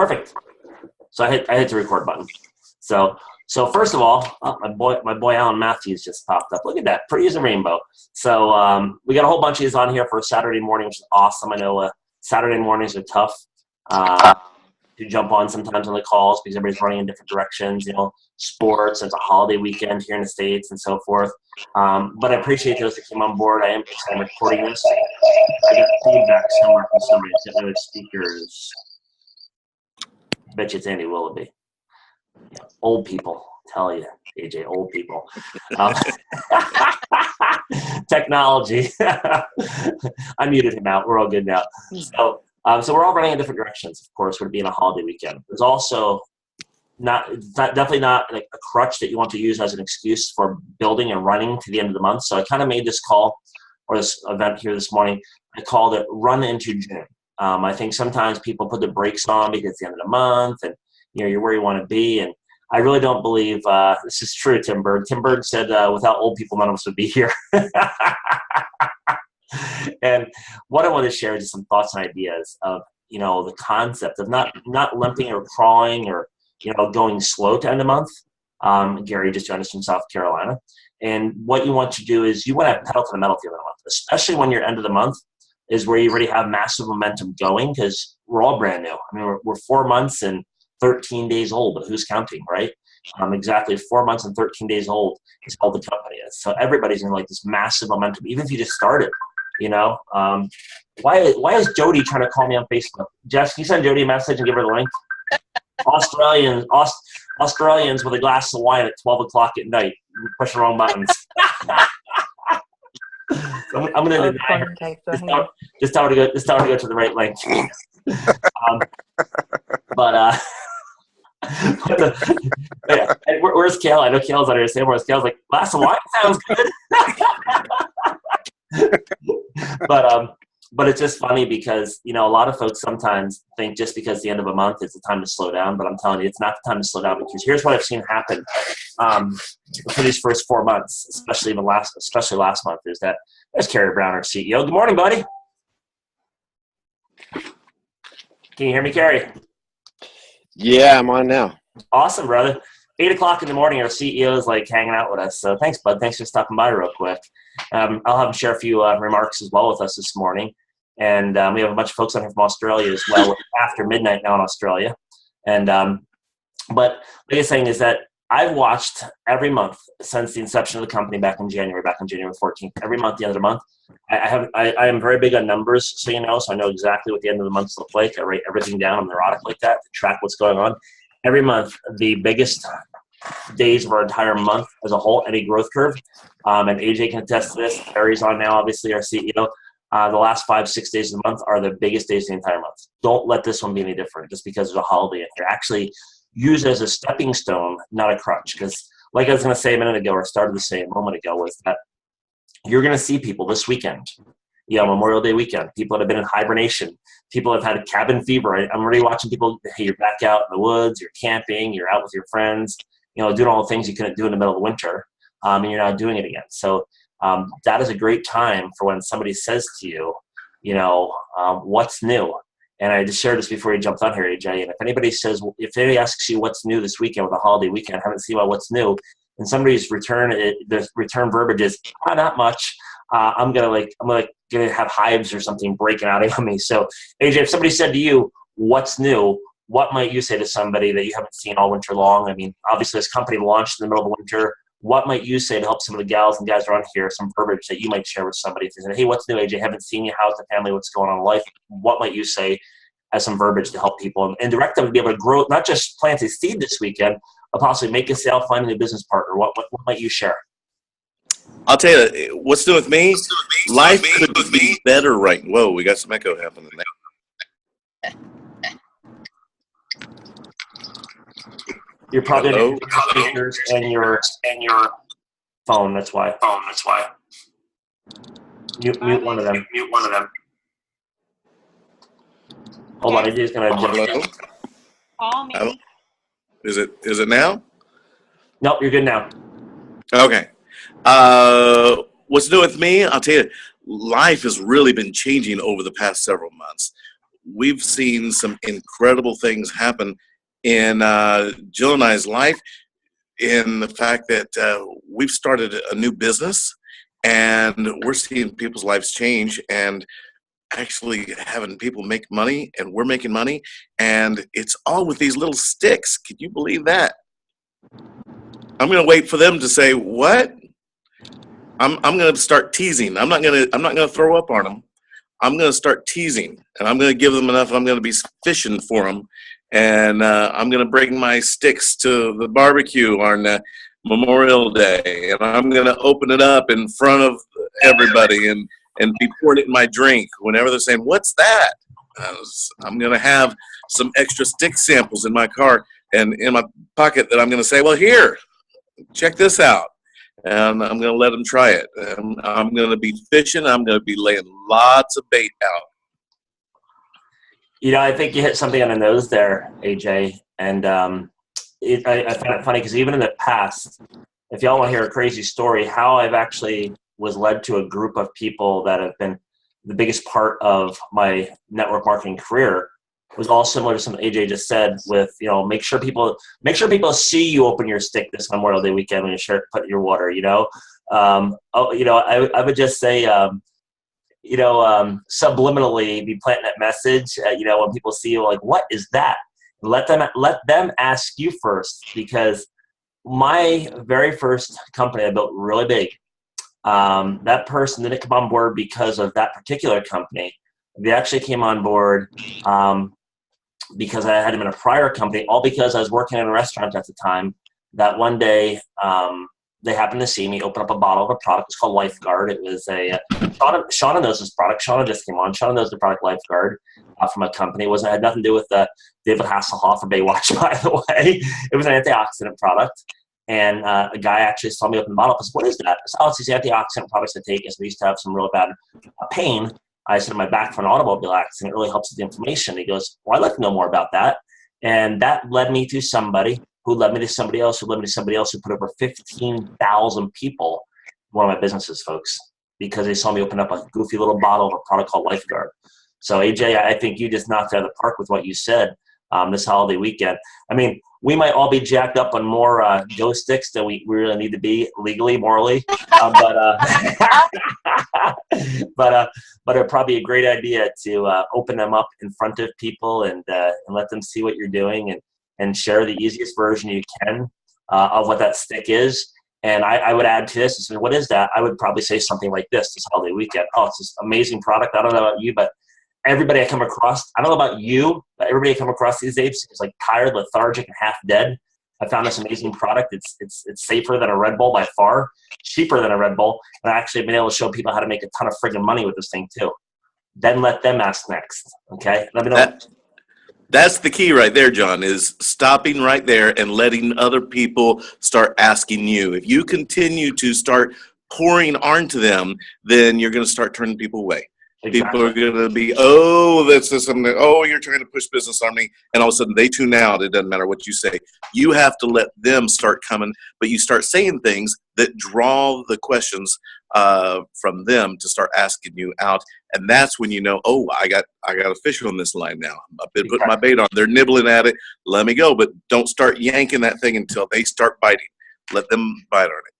Perfect. So I hit the record button. So first of all, my boy Alan Matthews just popped up. Look at that, pretty as a rainbow. So we got a whole bunch of these on here for Saturday morning, which is awesome. I know Saturday mornings are tough to jump on sometimes on the calls because everybody's running in different directions. You know, sports. It's a holiday weekend here in the States and so forth. But I appreciate those that came on board. I'm recording this. I got feedback somewhere from somebody. It's got no speakers. I bet you it's Andy Willoughby. Yeah, old people, tell you, AJ, old people. Technology. I muted him out. We're all good now. So we're all running in different directions, of course, with it being a holiday weekend. There's also definitely not like a crutch that you want to use as an excuse for building and running to the end of the month. So I kind of made this call or this event here this morning. I called it Run into June. I think sometimes people put the brakes on because it's the end of the month and you're where you want to be. And I really don't believe this is true, Tim Berg. Tim Berg said without old people, none of us would be here. And what I want to share is some thoughts and ideas of, the concept of not limping or crawling or, going slow to end the month. Gary just joined us from South Carolina. And what you want to do is you want to pedal to the metal at the end of the month, especially when you're end of the month is where you already have massive momentum going because we're all brand new. I mean, we're 4 months and 13 days old, but who's counting, right? Exactly 4 months and 13 days old is how the company is. So everybody's in like this massive momentum, even if you just started, Why is Jody trying to call me on Facebook? Jess, can you send Jody a message and give her the link? Australians with a glass of wine at 12 o'clock at night. Push the wrong buttons. So I'm going to deny her. Just tell her to go to the right link. Where's Kale? I know Kale's under the same. Where's Kale's like, glass of wine sounds good. But it's just funny because, a lot of folks sometimes think just because the end of a month is the time to slow down. But I'm telling you, it's not the time to slow down because here's what I've seen happen for these first 4 months, especially last month, is that there's Kerry Brown, our CEO. Good morning, buddy. Can you hear me, Kerry? Yeah, I'm on now. Awesome, brother. 8 o'clock in the morning, our CEO is like hanging out with us. So thanks, bud. Thanks for stopping by real quick. I'll have him share a few remarks as well with us this morning. And we have a bunch of folks on here from Australia as well. After midnight now in Australia. And but the biggest thing is that I've watched every month since the inception of the company back on January 14th. Every month, the end of the month, I am very big on numbers, so I know exactly what the end of the months look like. I write everything down. I'm neurotic like that to track what's going on. Every month, the biggest days of our entire month as a whole, any growth curve, and AJ can attest to this. Barry's on now, obviously, our CEO. The last 5-6 days of the month are the biggest days of the entire month. Don't let this one be any different just because there's a holiday. You're actually use it as a stepping stone, not a crutch. Because like I was going to say a minute ago, or started to say a moment ago, was that you're going to see people this weekend, Memorial Day weekend, people that have been in hibernation, people that have had cabin fever. I'm already watching people, hey, you're back out in the woods, you're camping, you're out with your friends, doing all the things you couldn't do in the middle of winter, and you're not doing it again. So that is a great time for when somebody says to you, what's new? And I just shared this before you jumped on here, AJ. And if anybody asks you what's new this weekend with a holiday weekend, I haven't seen what's new, and somebody's return verbiage is not much. I'm gonna have hives or something breaking out of me. So AJ, if somebody said to you, "What's new?" What might you say to somebody that you haven't seen all winter long? I mean, obviously this company launched in the middle of winter. What might you say to help some of the gals and guys around here, some verbiage that you might share with somebody? If they say, hey, what's new, AJ? Haven't seen you. How's the family? What's going on in life? What might you say as some verbiage to help people and direct them to be able to grow, not just plant a seed this weekend, but possibly make a sale, find a new business partner? What might you share? I'll tell you, what's new with me? Life could be better right now. Whoa, we got some echo happening there. You're probably on your speakers and your phone. That's why. Mute one of them. Hold on, AJ's gonna jump. Call me. Is it now? Nope, you're good now. Okay. What's new with me? I'll tell you, life has really been changing over the past several months. we've seen some incredible things happen in Jill and I's life, in the fact that we've started a new business and we're seeing people's lives change and actually having people make money, and we're making money, and it's all with these little sticks. Can you believe that? I'm going to wait for them to say, what? I'm going to start teasing. I'm not going to throw up on them. I'm going to start teasing, and I'm going to give them enough. I'm going to be fishing for them, and I'm going to bring my sticks to the barbecue on Memorial Day, and I'm going to open it up in front of everybody and be pouring it in my drink whenever they're saying, what's that? I'm going to have some extra stick samples in my car and in my pocket that I'm going to say, well, here, check this out. And I'm going to let them try it. And I'm going to be fishing. I'm going to be laying lots of bait out. I think you hit something on the nose there, AJ. And I find it funny because even in the past, if y'all want to hear a crazy story, how I've actually was led to a group of people that have been the biggest part of my network marketing career was all similar to something AJ just said with, make sure people see you open your stick this Memorial Day weekend when you put your water, I would just say, subliminally be planting that message, when people see you, like, what is that? Let them ask you first, because my very first company I built really big, that person didn't come on board because of that particular company. They actually came on board because I had him in a prior company, all because I was working in a restaurant at the time. That one day they happened to see me open up a bottle of a product. It's called Lifeguard. It was Shauna knows this product. Shauna just came on. Shauna knows the product Lifeguard from a company. It had nothing to do with David Hasselhoff or Baywatch, by the way. It was an antioxidant product. And a guy actually saw me open the bottle and said, what is that? I said, it's these antioxidant products I take. We used to have some real bad pain. I said, in my back for an automobile accident, it really helps with the inflammation. He goes, well, I'd like to know more about that. And that led me to somebody who led me to somebody else, who led me to somebody else, who put over 15,000 people in one of my businesses, folks, because they saw me open up a goofy little bottle of a product called Lifeguard. So, AJ, I think you just knocked it out of the park with what you said this holiday weekend. I mean, we might all be jacked up on more Joe sticks than we really need to be legally, morally. But it'd probably be a great idea to open them up in front of people and let them see what you're doing and share the easiest version you can of what that stick is. And I would add to this, what is that? I would probably say something like this holiday weekend. Oh, it's this amazing product. I don't know about you, but everybody I come across, I don't know about you, but everybody I come across these days is like tired, lethargic, and half dead. I found this amazing product. It's safer than a Red Bull by far, cheaper than a Red Bull, and I actually have been able to show people how to make a ton of friggin' money with this thing too. Then let them ask next, okay? Let me know. That's the key right there, John, is stopping right there and letting other people start asking you. If you continue to start pouring onto them, then you're going to start turning people away. Exactly. People are going to be, that's something. You're trying to push business on me. And all of a sudden they tune out. It doesn't matter what you say. You have to let them start coming, but you start saying things that draw the questions from them to start asking you out. And that's when you know, I got a fish on this line now. I've been putting my bait on. They're nibbling at it. Let me go. But don't start yanking that thing until they start biting. Let them bite on it.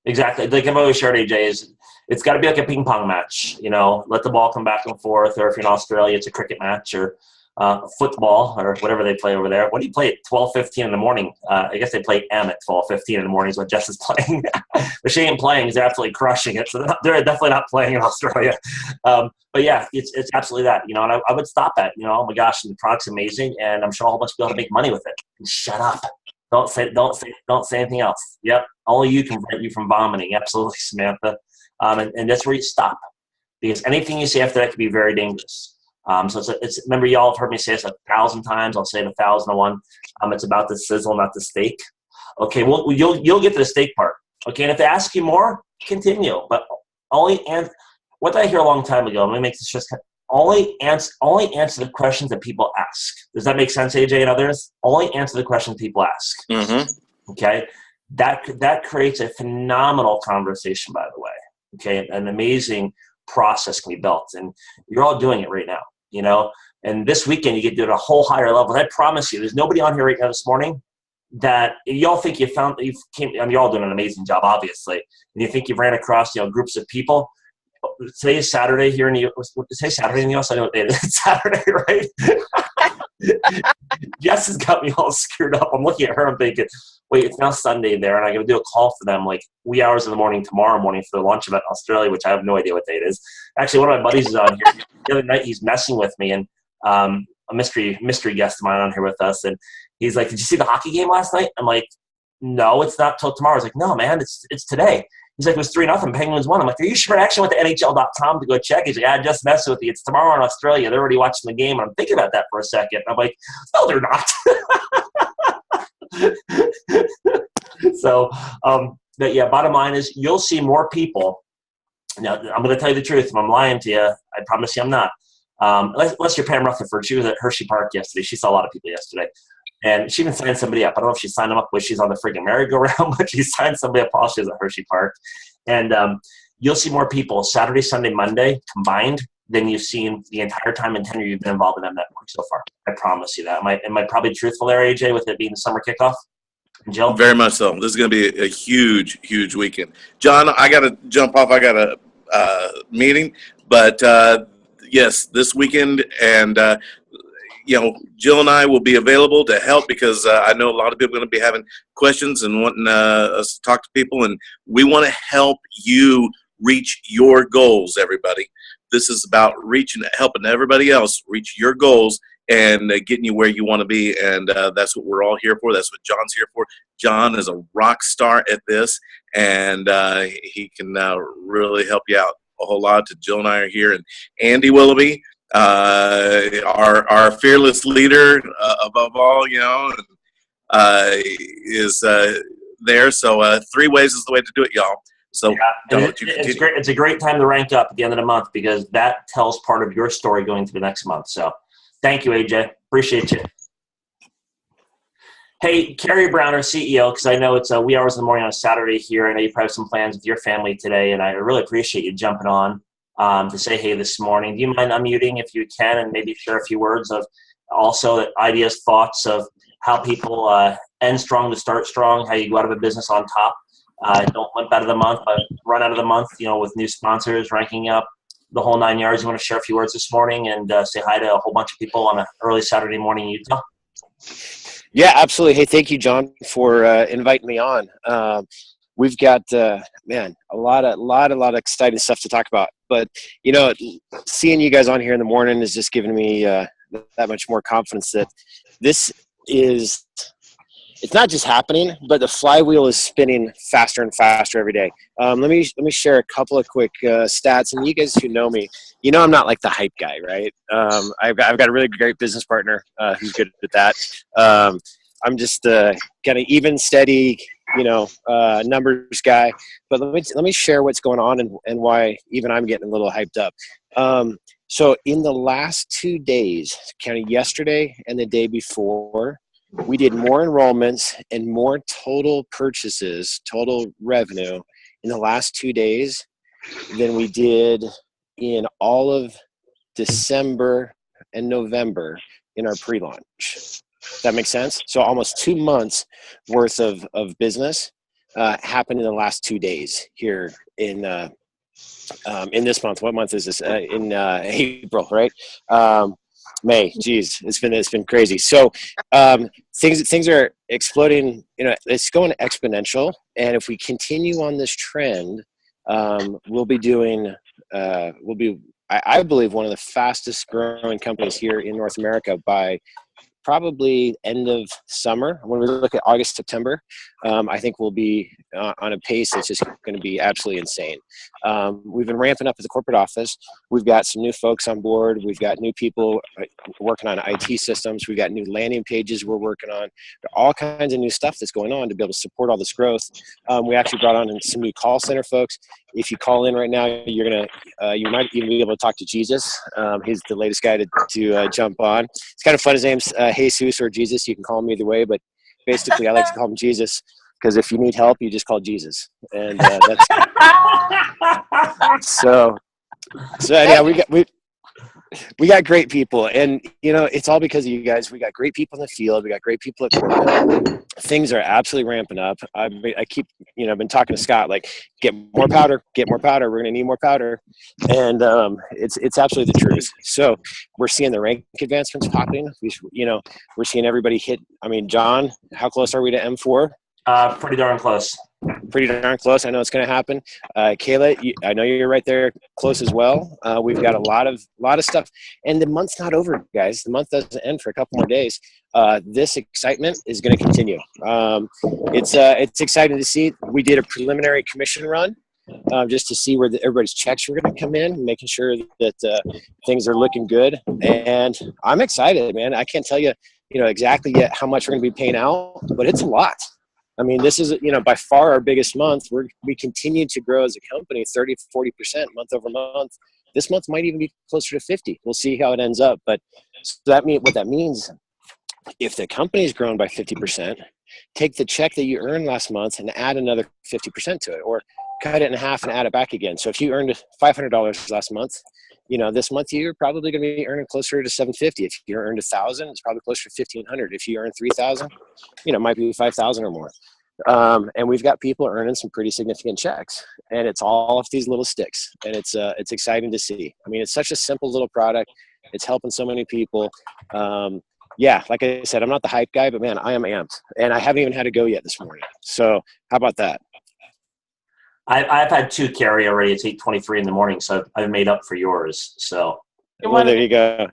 Exactly. Like I've always shared, AJ, is it's got to be like a ping pong match. Let the ball come back and forth. Or if you're in Australia, it's a cricket match or football or whatever they play over there. What do you play at 12:15 in the morning? I guess they play M at 12:15 in the morning is what Jess is playing. But she ain't playing. She's absolutely crushing it. So they're definitely not playing in Australia. But yeah, it's absolutely that. And I would stop at, oh my gosh, the product's amazing, and I'm sure a whole bunch of people to make money with it. And shut up. Don't say anything else. Yep. Only you can prevent you from vomiting. Absolutely, Samantha. And that's where you stop, because anything you say after that could be very dangerous. So it's remember, y'all have heard me say this 1,000 times. I'll say it 1,001. It's about the sizzle, not the steak. Okay, well, you'll get to the steak part. Okay, and if they ask you more, continue. But what did I hear a long time ago? Let me make this just only answer the questions that people ask. Does that make sense, AJ and others? Only answer the questions people ask. Mm-hmm. Okay, that creates a phenomenal conversation, by the way. Okay, an amazing process can be built, and you're all doing it right now. And this weekend, you get to do it at a whole higher level. I promise you, there's nobody on here right now this morning that y'all think you're all doing an amazing job, obviously. And you think you've ran across, groups of people. Today is Saturday here in the today's Saturday in the US. I know what day it is. It's Saturday, right? Jess has got me all screwed up. I'm looking at her. I'm thinking, wait, it's now Sunday there, and I got to do a call for them like wee hours in the morning tomorrow morning for the launch event in Australia, which I have no idea what day it is. Actually, one of my buddies is on here. The other night, he's messing with me, and a mystery guest of mine on here with us, and he's like, "Did you see the hockey game last night?" I'm like, "No, it's not till tomorrow." I was like, "No, man, it's today." He's like, "It was 3-0. Penguins won." I'm like, "Are you sure?" I actually went to NHL.com to go check. He's like, "I just messed with you. It's tomorrow in Australia. They're already watching the game." And I'm thinking about that for a second. I'm like, "No, they're not." So, but yeah, bottom line is you'll see more people. Now, I'm going to tell you the truth. If I'm lying to you, I promise you I'm not. Unless you're Pam Rutherford. She was at Hershey Park yesterday. She saw a lot of people yesterday. And she even signed somebody up. I don't know if she signed them up when she's on the freaking merry-go-round, but she signed somebody up while she was at Hershey Park. And you'll see more people Saturday, Sunday, Monday combined than you've seen the entire time in tenure you've been involved in that network so far. I promise you that. Am I probably truthful there, AJ, with it being the summer kickoff? And Jill? Very much so. This is going to be a huge, huge weekend. John, I got to jump off. I got a meeting. But, yes, this weekend and Jill and I will be available to help because I know a lot of people are going to be having questions and wanting us to talk to people. And we want to help you reach your goals, everybody. This is about helping everybody else reach your goals and getting you where you want to be. And that's what we're all here for. That's what John's here for. John is a rock star at this, and he can really help you out a whole lot. Jill and I are here, and Andy Willoughby, our fearless leader above all, is there. So 3 ways is the way to do it, y'all. So yeah, it's great. It's a great time to rank up at the end of the month because that tells part of your story going to the next month. So thank you, AJ. Appreciate you. Hey, Carrie Brown, our CEO, because I know it's wee hours in the morning on a Saturday here. I know you probably have some plans with your family today, and I really appreciate you jumping on to say hey this morning. Do you mind unmuting if you can and maybe share a few words of also ideas, thoughts of how people end strong to start strong, how you go out of a business on top? Don't limp out of the month, but run out of the month, with new sponsors, ranking up, the whole 9 yards. You want to share a few words this morning and say hi to a whole bunch of people on an early Saturday morning in Utah? Yeah, absolutely. Hey, thank you, John, for inviting me on. We've got, a lot of exciting stuff to talk about. But, seeing you guys on here in the morning is just giving me that much more confidence that this is – it's not just happening, but the flywheel is spinning faster and faster every day. Let me share a couple of quick stats. And you guys who know me, I'm not like the hype guy, right? I've got a really great business partner who's good at that. I'm just kind of even, steady, numbers guy. But let me share what's going on and why even I'm getting a little hyped up. So in the last 2 days, counting yesterday and the day before, we did more enrollments and more total purchases, total revenue in the last 2 days than we did in all of December and November in our pre-launch. That makes sense? So almost 2 months worth of business happened in the last 2 days here in this month. What month is this? In April, right? May. Geez, it's been crazy. So things are exploding. It's going exponential, and if we continue on this trend, we'll be doing. I believe one of the fastest growing companies here in North America by probably end of summer. When we look at August, September, I think we'll be on a pace that's just going to be absolutely insane. We've been ramping up at the corporate office. We've got some new folks on board. We've got new people working on IT systems. We've got new landing pages we're working on. All kinds of new stuff that's going on to be able to support all this growth. We actually brought on some new call center folks. If you call in right now, you might even be able to talk to Jesus. He's the latest guy to jump on. It's kind of fun. His name's Jesus or Jesus. You can call him either way, but basically I like to call him Jesus because if you need help, you just call Jesus. And that's so yeah, We got great people, and it's all because of you guys. We got great people in the field. We got great people at corporate. Things are absolutely ramping up. I keep, I've been talking to Scott, like, get more powder. We're going to need more powder. And it's absolutely the truth. So we're seeing the rank advancements popping. We're seeing everybody hit. I mean, John, how close are we to M4? Pretty darn close. Pretty darn close. I know it's going to happen. Kayla, I know you're right there close as well. We've got a lot of stuff, and the month's not over, guys. The month doesn't end for a couple more days. This excitement is going to continue. It's exciting to see. We did a preliminary commission run just to see where everybody's checks were going to come in, making sure that things are looking good. And I'm excited, man. I can't tell you, exactly yet how much we're going to be paying out, but it's a lot. I mean, this is, by far our biggest month. We continue to grow as a company 30 to 40% month over month. This month might even be closer to 50. We'll see how it ends up. But so what that means, if the company's grown by 50%, take the check that you earned last month and add another 50% to it, or cut it in half and add it back again. So if you earned $500 last month, this month you're probably going to be earning closer to $750. If you earned $1,000, it's probably closer to $1,500. If you earn $3,000, it might be $5,000 or more. And we've got people earning some pretty significant checks, and it's all off these little sticks, and it's exciting to see. I mean, it's such a simple little product. It's helping so many people. Like I said, I'm not the hype guy, but man, I am amped, and I haven't even had to go yet this morning. So how about that? I've had 2 carry already. It's 8:23 in the morning, so I've made up for yours. So well, there you go.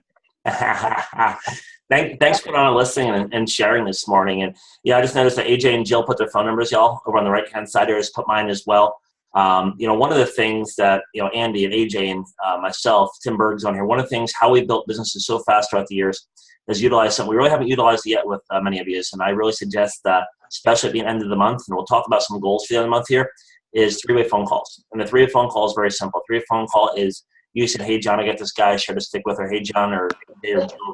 Thanks for listening and sharing this morning. And I just noticed that AJ and Jill put their phone numbers, y'all, over on the right hand side. I just put mine as well. One of the things that Andy and AJ and myself, Tim Berg's on here. One of the things how we built businesses so fast throughout the years is utilize something we really haven't utilized yet with many of you. And I really suggest that, especially at the end of the month, and we'll talk about some goals for the end of the month here, is 3-way phone calls. And the 3-way phone call is very simple. 3-way phone call is you said, hey, John, I got this guy I shared a stick with, or hey, John, or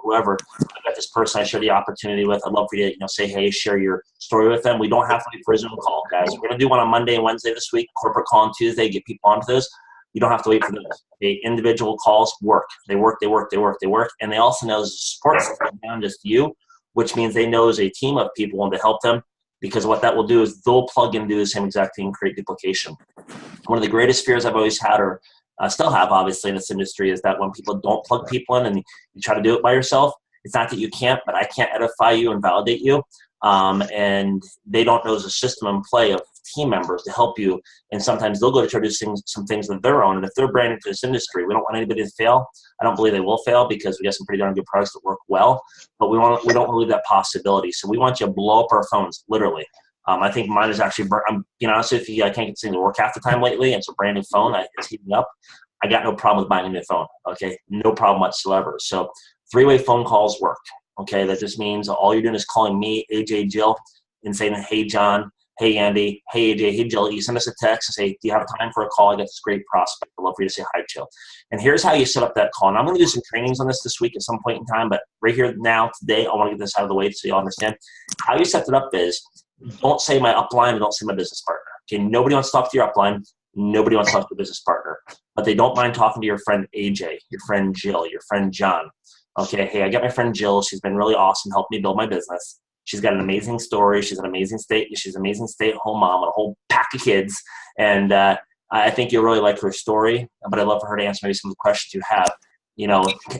whoever, I got this person I shared the opportunity with. I'd love for you to say, hey, share your story with them. We don't have to wait for a Zoom call, guys. We're going to do one on Monday and Wednesday this week, corporate call on Tuesday, get people onto those. You don't have to wait for those. The individual calls work. They work. And they also know there's a support system beyond just you, which means they know there's a team of people and to help them, because what that will do is they'll plug in and do the same exact thing, create duplication. One of the greatest fears I've always had, or still have, obviously, in this industry, is that when people don't plug people in and you try to do it by yourself, it's not that you can't, but I can't edify you and validate you. And they don't know there's a system in play of team members to help you. And sometimes they'll go to try to do some things of their own. And if they're brand new to this industry, we don't want anybody to fail. I don't believe they will fail, because we got some pretty darn good products that work well. But we don't want to leave that possibility. So we want you to blow up our phones, literally. I think mine is actually, I'm being honest with you, I can't get this thing to work half the time lately. And it's a brand new phone. It's heating up. I got no problem with buying a new phone. Okay. No problem whatsoever. So 3-way phone calls work. Okay. That just means all you're doing is calling me, AJ, Jill, and saying, hey, John, hey, Andy, hey, AJ, hey, Jill. You send us a text and say, do you have time for a call? I got this great prospect. I'd love for you to say hi, Jill. And here's how you set up that call. And I'm going to do some trainings on this week at some point in time, but right here now, today, I want to get this out of the way so you understand. How you set it up is, don't say my upline and don't say my business partner. Okay, nobody wants to talk to your upline. Nobody wants to talk to your business partner. But they don't mind talking to your friend AJ, your friend Jill, your friend John. Okay, hey, I got my friend Jill. She's been really awesome, helped me build my business. She's got an amazing story. She's an amazing stay-at-home mom with a whole pack of kids. And I think you'll really like her story. But I'd love for her to answer maybe some of the questions you have.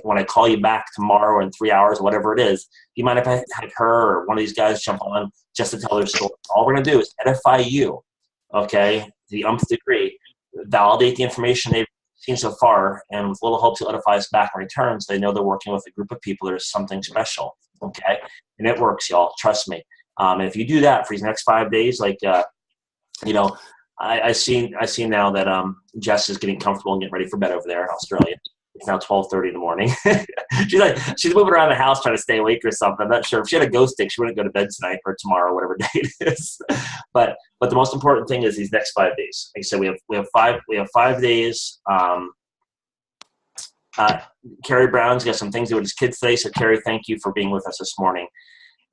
When I call you back tomorrow in 3 hours, whatever it is, do you mind if I have her or one of these guys jump on just to tell their story? All we're going to do is edify you, okay, to the nth degree, validate the information they've seen so far, and with little hope to edify us back in return, so they know they're working with a group of people that are something special, okay? And it works, y'all. Trust me. And if you do that for these next 5 days, I see now that Jess is getting comfortable and getting ready for bed over there in Australia. It's now 12:30 in the morning. she's moving around the house trying to stay awake or something. I'm not sure. If she had a ghost stick, she wouldn't go to bed tonight or tomorrow, whatever day it is. But the most important thing is these next 5 days. Like I said, we have 5 days. Kerry Brown's got some things to do with his kids today. So Kerry, thank you for being with us this morning.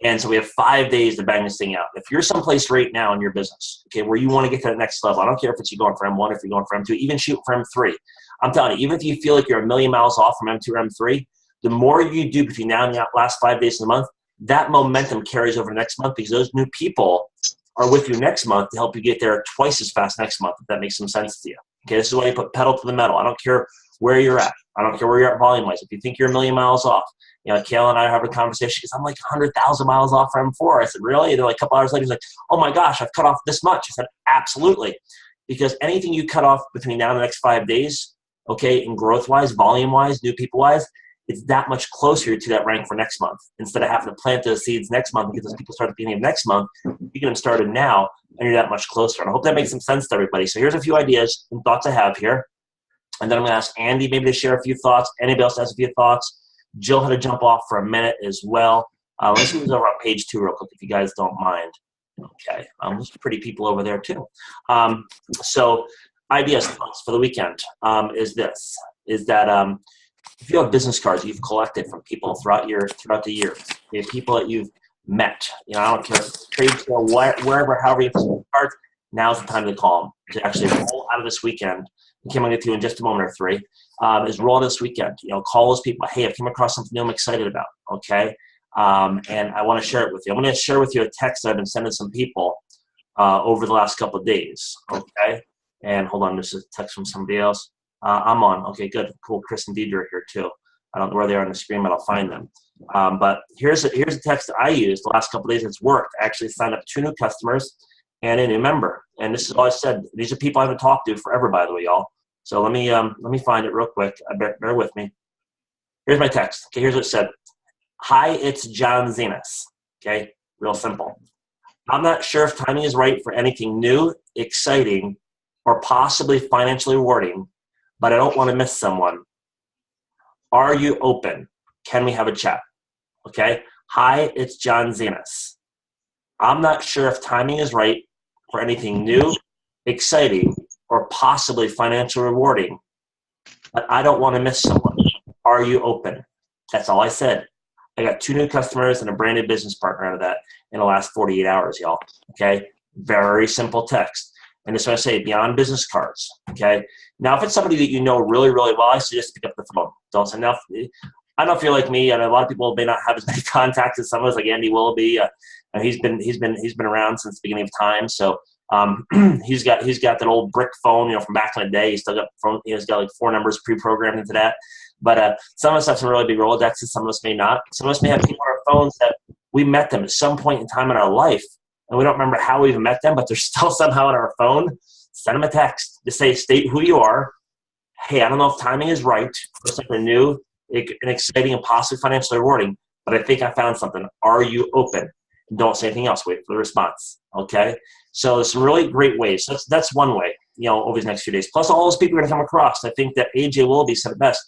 And so we have 5 days to bang this thing out. If you're someplace right now in your business, okay, where you want to get to the next level, I don't care if it's you going for M1, if you're going for M2, even shoot for M3. I'm telling you, even if you feel like you're a million miles off from M2 or M3, the more you do between now and the last 5 days of the month, that momentum carries over next month because those new people are with you next month to help you get there twice as fast next month, if that makes some sense to you. Okay, this is why you put pedal to the metal. I don't care where you're at. I don't care where you're at volume-wise. If you think you're a million miles off, Kayla and I are having a conversation because I'm like 100,000 miles off from M4. I said, really? And then like a couple hours later, he's like, oh my gosh, I've cut off this much. I said, absolutely. Because anything you cut off between now and the next 5 days, okay, in growth-wise, volume-wise, new people-wise, it's that much closer to that rank for next month. Instead of having to plant those seeds next month and get those people started at the beginning of next month, you get them started now, and you're that much closer. And I hope that makes some sense to everybody. So here's a few ideas and thoughts I have here. And then I'm going to ask Andy maybe to share a few thoughts. Anybody else has a few thoughts? Jill had to jump off for a minute as well. Let's move over on page 2 real quick if you guys don't mind. Okay. There's pretty people over there too. So ideas, thoughts for the weekend is that if you have business cards you've collected from people throughout the year, you have people that you've met, I don't care, trade show, wherever, however you have cards, now's the time to call them to actually roll out of this weekend. Kim, I'll get to you in just a moment or 3. Is roll this weekend. Call those people. Hey, I've come across something new I'm excited about. Okay, and I want to share it with you. I'm going to share with you a text that I've been sending some people over the last couple of days. Okay, and hold on, this is a text from somebody else. I'm on. Okay, good, cool. Chris and Deidre are here too. I don't know where they are on the screen, but I'll find them. But here's a text that I used the last couple of days. It's worked. I actually signed up 2 new customers and a new member. And this is all I said. These are people I haven't talked to forever, by the way, y'all. So let me find it real quick. Bear with me. Here's my text. Okay, here's what it said. Hi, it's John Zenas. Okay, real simple. I'm not sure if timing is right for anything new, exciting, or possibly financially rewarding, but I don't want to miss someone. Are you open? Can we have a chat? Okay. Hi, it's John Zenas. I'm not sure if timing is right for anything new, exciting, or possibly financially rewarding, but I don't want to miss someone. Are you open? That's all I said. I got 2 new customers and a brand new business partner out of that in the last 48 hours, y'all. Okay? Very simple text. And this is what I say, beyond business cards. Okay? Now, if it's somebody that you know really, really well, I suggest pick up the phone. Don't say enough. I don't feel like me, and a lot of people may not have as many contacts as some of us, like Andy Willoughby. And he's been around since the beginning of time. So he's got that old brick phone, from back in the day. He's still got phone. He's got like 4 numbers pre-programmed into that. But some of us have some really big Rolodexes. Some of us may not. Some of us may have people on our phones that we met them at some point in time in our life, and we don't remember how we even met them, but they're still somehow on our phone. Send them a text to state who you are. Hey, I don't know if timing is right for something new, and exciting, and possibly financially rewarding, but I think I found something. Are you open? Don't say anything else. Wait for the response. Okay? So there's some really great ways. That's one way, over the next few days. Plus all those people you're going to come across. I think that A.J. Willoughby said it best.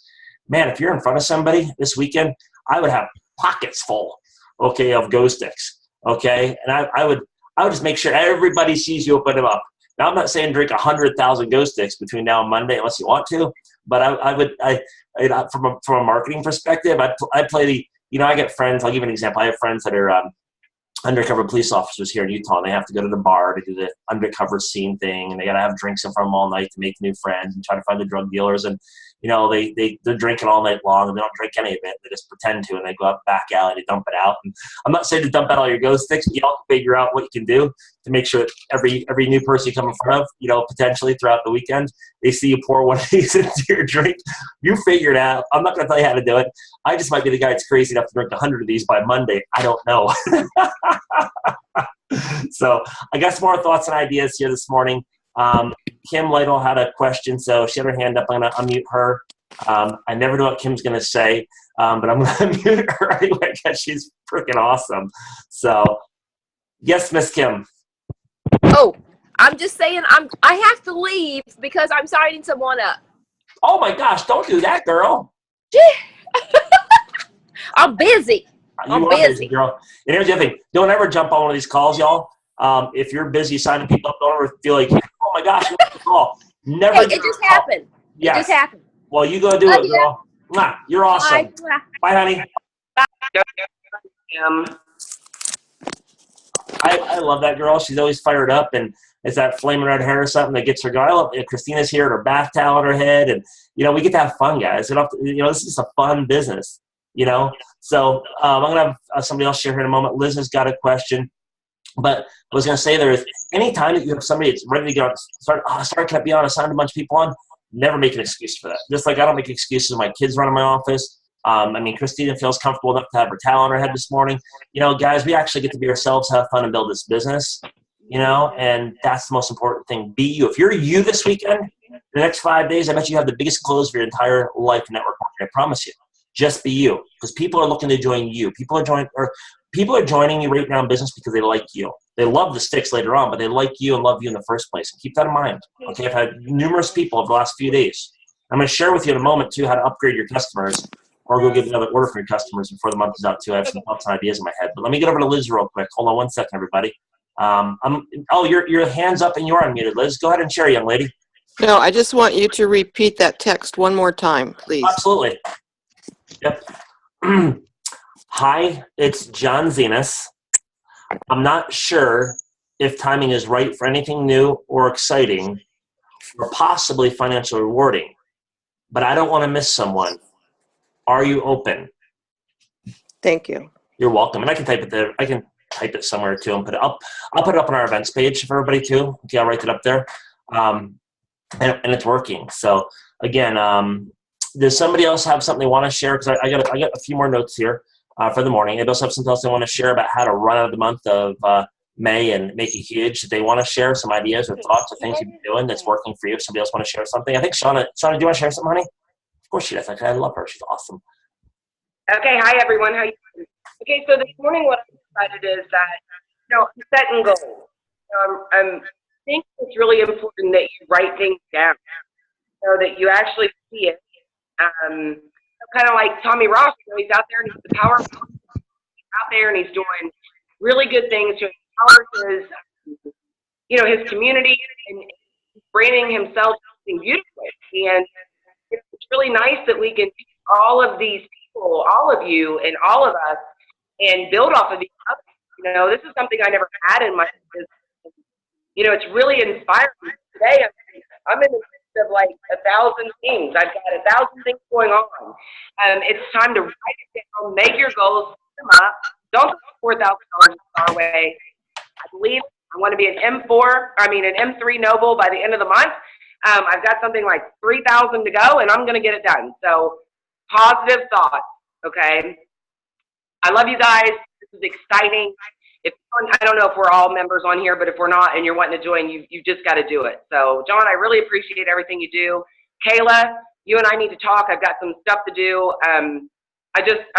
Man, if you're in front of somebody this weekend, I would have pockets full, okay, of Go Sticks, okay? And I would just make sure everybody sees you open them up. Now, I'm not saying drink 100,000 Go Sticks between now and Monday unless you want to, but I would from a marketing perspective, I'd play the, I get friends. I'll give you an example. I have friends that are undercover police officers here in Utah, and they have to go to the bar to do the undercover scene thing, and they got to have drinks in front of them all night to make new friends and try to find the drug dealers. And they're drinking all night long, and they don't drink any of it. They just pretend to, and they go out the back alley and they dump it out. And I'm not saying to dump out all your Go Sticks. Y'all can figure out what you can do to make sure that every new person you come in front of, potentially throughout the weekend, they see you pour one of these into your drink. You figure it out. I'm not going to tell you how to do it. I just might be the guy that's crazy enough to drink 100 of these by Monday. I don't know. So I got some more thoughts and ideas here this morning. Kim Lytle had a question, so she had her hand up. I'm going to unmute her. I never know what Kim's going to say, but I'm going to unmute her anyway because she's freaking awesome. So, yes, Miss Kim. Oh, I'm just saying I have to leave because I'm signing someone up. Oh, my gosh, don't do that, girl. I'm busy. I'm busy, girl. And here's the other thing. Don't ever jump on one of these calls, y'all. If you're busy signing people up, don't ever feel like, oh my gosh, you want the call. Never. Hey, it just happened. Yes. It just happened. Well, you go do it, girl. Mwah, you're awesome. Bye, honey. Bye. I love that girl. She's always fired up, and it's that flaming red hair or something that gets her going. I love Christina's here with her bath towel on her head, and we get to have fun, guys. This is a fun business. So I'm gonna have somebody else share here in a moment. Liz has got a question, but I was gonna say any time that you have somebody that's ready to go sorry, can I be on? I signed a bunch of people on. Never make an excuse for that. Just like I don't make excuses when my kids run in my office. Christina feels comfortable enough to have her towel on her head this morning. Guys, we actually get to be ourselves, have fun, and build this business. And that's the most important thing. Be you. If you're you this weekend, the next 5 days, I bet you have the biggest close of your entire life in network marketing. I promise you. Just be you, because people are looking to join you. People are joining you right now in business because they like you. They love the sticks later on, but they like you and love you in the first place. And keep that in mind. Okay, I've had numerous people over the last few days. I'm going to share with you in a moment too how to upgrade your customers, or go get another order for your customers before the month is out too. I have some thoughts and ideas in my head, but let me get over to Liz real quick. Hold on 1 second, everybody. Your hand's up and you're unmuted, Liz. Go ahead and share, young lady. No, I just want you to repeat that text one more time, please. Absolutely. Yep. Hi, it's John Zenas. I'm not sure if timing is right for anything new or exciting or possibly financially rewarding, but I don't want to miss someone. Are you open? Thank you. You're welcome. And I can type it there. I can type it somewhere too and put it up. I'll put it up on our events page for everybody too. Okay, I'll write it up there. And it's working. So again, does somebody else have something they want to share? Because I got a few more notes here for the morning. They also have something else they want to share about how to run out of the month of May and make it huge. They want to share some ideas or thoughts or things you've been doing that's working for you. If somebody else want to share something, I think Shauna, do you want to share something, honey? Of course she does. I love her. She's awesome. Okay. Hi, everyone. How you doing? Okay. So this morning, what I decided is that, setting goals. I think it's really important that you write things down so that you actually see it. Kind of like Tommy Ross, he's out there and he's the power out there and he's doing really good things to empower his community and branding himself beautifully. And it's really nice that we can all of these people, all of you and all of us, and build off of each other. This is something I never had in my business. It's really inspiring. Today, I'm in the midst of like 1,000 things. I've got 1,000 things going on. It's time to write it down, make your goals, set them up. Don't go $4,000 our way. I believe I want to be an M3 Noble by the end of the month. I've got something like 3,000 to go, and I'm going to get it done. So positive thoughts, okay? I love you guys. This is exciting. I don't know if we're all members on here, but if we're not and you're wanting to join, you just got to do it. So, John, I really appreciate everything you do. Kayla, you and I need to talk. I've got some stuff to do. I'm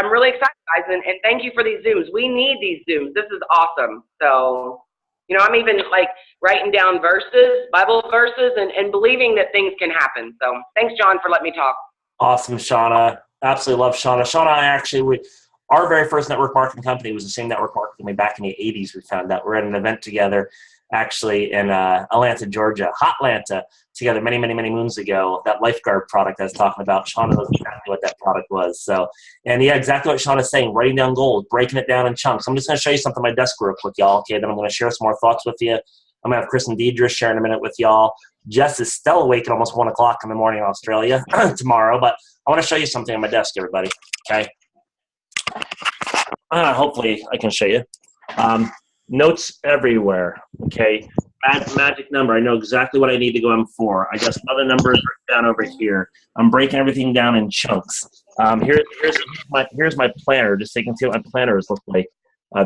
really excited, guys, and thank you for these Zooms. We need these Zooms. This is awesome. So, I'm even like writing down Bible verses, and believing that things can happen. So, thanks, John, for letting me talk. Awesome, Shauna. Absolutely love Shauna. Shauna and I actually, our very first network marketing company was the same network marketing company back in the 80s. We found out. We're at an event together actually in Atlanta, Georgia, Hotlanta, together many, many, many moons ago. That Lifeguard product I was talking about, Shauna knows exactly what that product was. So, and yeah, exactly what Shauna's saying, writing down goals, breaking it down in chunks. I'm just going to show you something on my desk real quick, y'all. Okay, then I'm going to share some more thoughts with you. I'm going to have Chris and Deidre share in a minute with y'all. Jess is still awake at almost 1 o'clock in the morning in Australia tomorrow, but I want to show you something on my desk, everybody. Okay. Hopefully I can show you. Notes everywhere. Okay. Magic number. I know exactly what I need to go in for. I got some other numbers down over here. I'm breaking everything down in chunks. Here's my planner. Just so you can see what my planners look like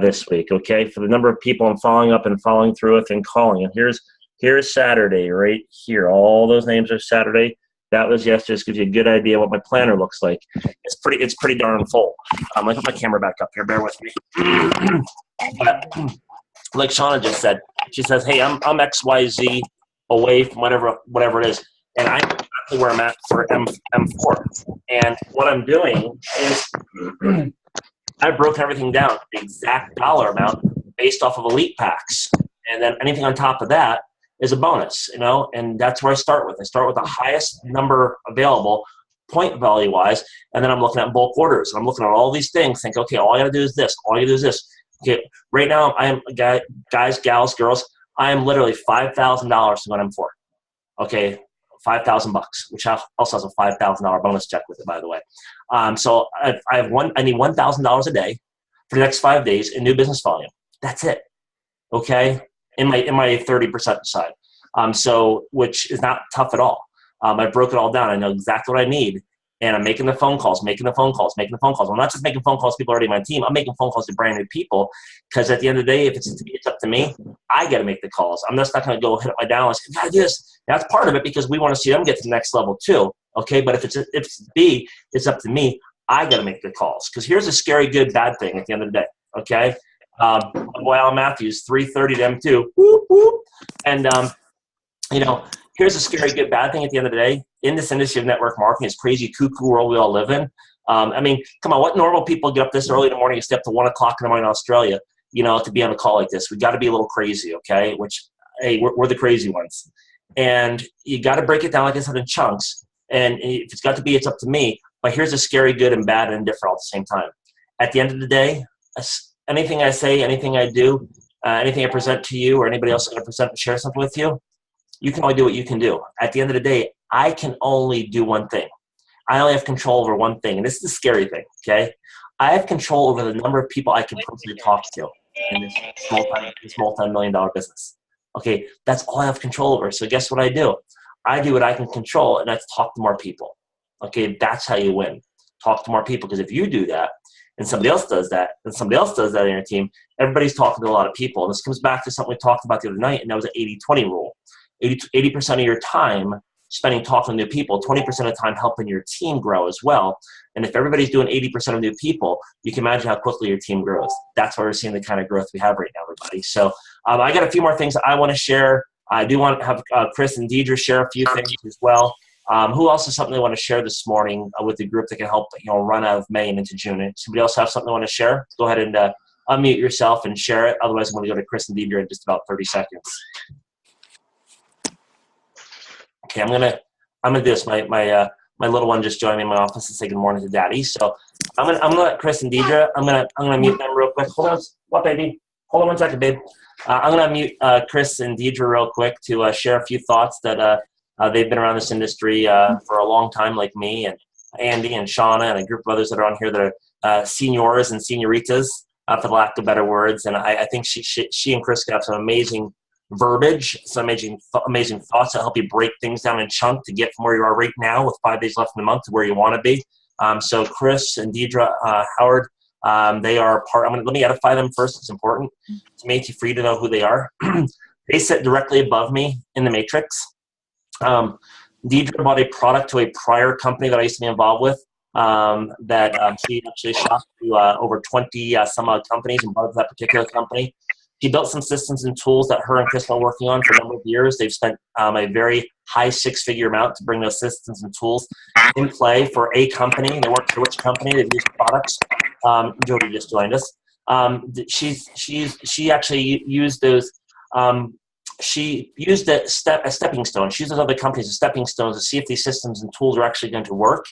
this week. Okay. For the number of people I'm following up and following through with and calling. And here's Saturday right here. All those names are Saturday. That was yesterday. Just gives you a good idea what my planner looks like. It's pretty darn full. Let me put my camera back up here. Bear with me. But like Shauna just said, she says, "Hey, I'm XYZ away from whatever it is, and I know exactly where I'm at for M4. And what I'm doing is I've broken everything down, the exact dollar amount based off of elite packs, and then anything on top of that is a bonus, and that's where I start with. I start with the highest number available, point value-wise, and then I'm looking at bulk orders. And I'm looking at all these things, think, okay, all I got to do is this, all I got to do is this. Okay, right now I am guys, gals, girls. I am literally $5,000 to what I'm for. Okay, $5,000, which also has a $5,000 bonus check with it, by the way. So I need $1,000 a day for the next 5 days in new business volume. That's it. Okay, in my 30% side. So which is not tough at all. I broke it all down. I know exactly what I need. And I'm making the phone calls. I'm not just making phone calls to people already on my team. I'm making phone calls to brand new people because at the end of the day, if it's up to me, I got to make the calls. I'm just not going to go hit up my downlines. God, this. That's part of it because we want to see them get to the next level too. Okay, but if it's B, it's up to me. I got to make the calls because here's a scary, good, bad thing at the end of the day. Okay, boy, Alan Matthews, 3:30 to M2. Whoop, whoop. And here's a scary, good, bad thing at the end of the day. In this industry of network marketing, this crazy, cuckoo world we all live in. Come on, what normal people get up this early in the morning and stay up to 1 o'clock in the morning in Australia, to be on a call like this? We got to be a little crazy, okay? Which, hey, we're the crazy ones. And you got to break it down, like I said, in chunks. And if it's got to be, it's up to me. But here's a scary, good, and bad, and indifferent all at the same time. At the end of the day, anything I say, anything I do, anything I present to you or anybody else going to present and share something with you, you can only do what you can do. At the end of the day, I can only do one thing. I only have control over one thing. And this is the scary thing, okay? I have control over the number of people I can personally talk to in this multi-million-dollar business. Okay, that's all I have control over. So guess what I do? I do what I can control, and that's talk to more people. Okay, that's how you win. Talk to more people, because if you do that, and somebody else does that, and somebody else does that in your team, everybody's talking to a lot of people. And this comes back to something we talked about the other night, and that was an 80-20 rule. 80% of your time spending talking to new people, 20% of the time helping your team grow as well. And if everybody's doing 80% of new people, you can imagine how quickly your team grows. That's why we're seeing the kind of growth we have right now, everybody. So I got a few more things I want to share. I do want to have Chris and Deidre share a few things as well. Who else has something they want to share this morning with the group that can help run out of May and into June? And somebody else have something they want to share? Go ahead and unmute yourself and share it. Otherwise, I'm going to go to Chris and Deidre in just about 30 seconds. Okay, I'm gonna do this. My little one just joined me in my office to say good morning to Daddy. So I'm gonna let Chris and Deidre. I'm gonna mute them real quick. Hold on, what baby? Hold on 1 second, babe. I'm gonna mute Chris and Deidre real quick to share a few thoughts that they've been around this industry for a long time, like me and Andy and Shauna and a group of others that are on here that are seniors and senioritas, for the lack of better words. And I think she and Chris have some amazing verbiage, some amazing thoughts that help you break things down in chunk to get from where you are right now with 5 days left in the month to where you want to be. So Chris and Deidre Howard, they are part. Let me edify them first. It's important to me for you to know who they are. They sit directly above me in the matrix. Deidre bought a product to a prior company that I used to be involved with. That she actually shopped to over 20 some odd companies and bought that particular company. She built some systems and tools that her and Chris are working on for a number of years. They've spent a very high six-figure amount to bring those systems and tools in play for a company. They weren't sure which company. They've used products. Jody just joined us. She actually used those. She used a stepping stone. She used those other companies as stepping stones to see if these systems and tools are actually going to work,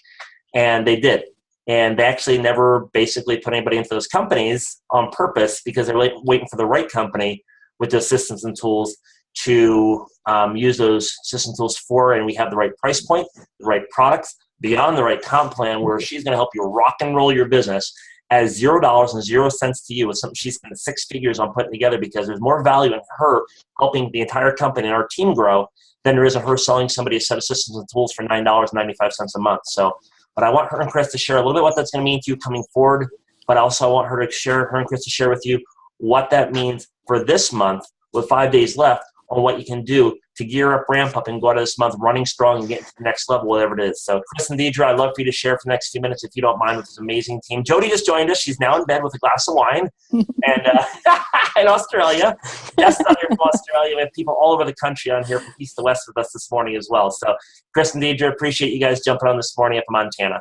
and they did. And they actually never basically put anybody into those companies on purpose because they're waiting for the right company with those systems and tools to use those system tools for. And we have the right price point, the right products, beyond the right comp plan where she's going to help you rock and roll your business at $0 and 0 cents to you with something she spent 6 figures on putting together, because there's more value in her helping the entire company and our team grow than there is in her selling somebody a set of systems and tools for $9.95 a month. So, but I want her and Chris to share a little bit what that's going to mean to you coming forward. But I also want her and Chris to share with you what that means for this month with 5 days left on what you can do to gear up, ramp up, and go out of this month running strong and get to the next level, whatever it is. So Chris and Deidre, I'd love for you to share for the next few minutes, if you don't mind, with this amazing team. Jody just joined us. She's now in bed with a glass of wine and in Australia. Guests on here from Australia. We have people all over the country on here from east to west with us this morning as well. So Chris and Deidre, appreciate you guys jumping on this morning up in Montana.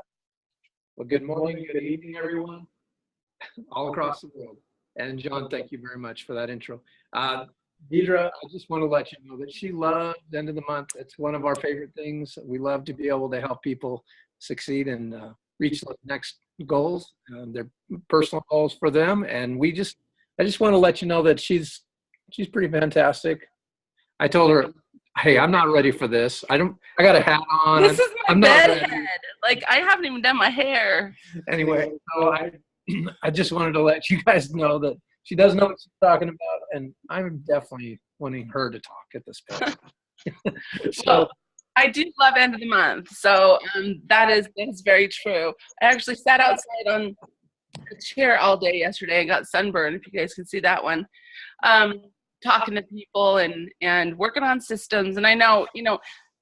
Well, good morning, good evening, everyone, all across the world. And John, thank you very much for that intro. Deidre, I just want to let you know that she loves the end of the month. It's one of our favorite things. We love to be able to help people succeed and reach the next goals, their personal goals for them. And we just, I just want to let you know that she's pretty fantastic. I told her, hey, I'm not ready for this. I got a hat on. This is my I'm not bed ready. head. Like, I haven't even done my hair. Anyway, so I just wanted to let you guys know that she does know what she's talking about, and I'm definitely wanting her to talk at this point. So I do love end of the month. So that is very true. I actually sat outside on a chair all day yesterday and got sunburned, if you guys can see that one. Talking to people and working on systems. And I know,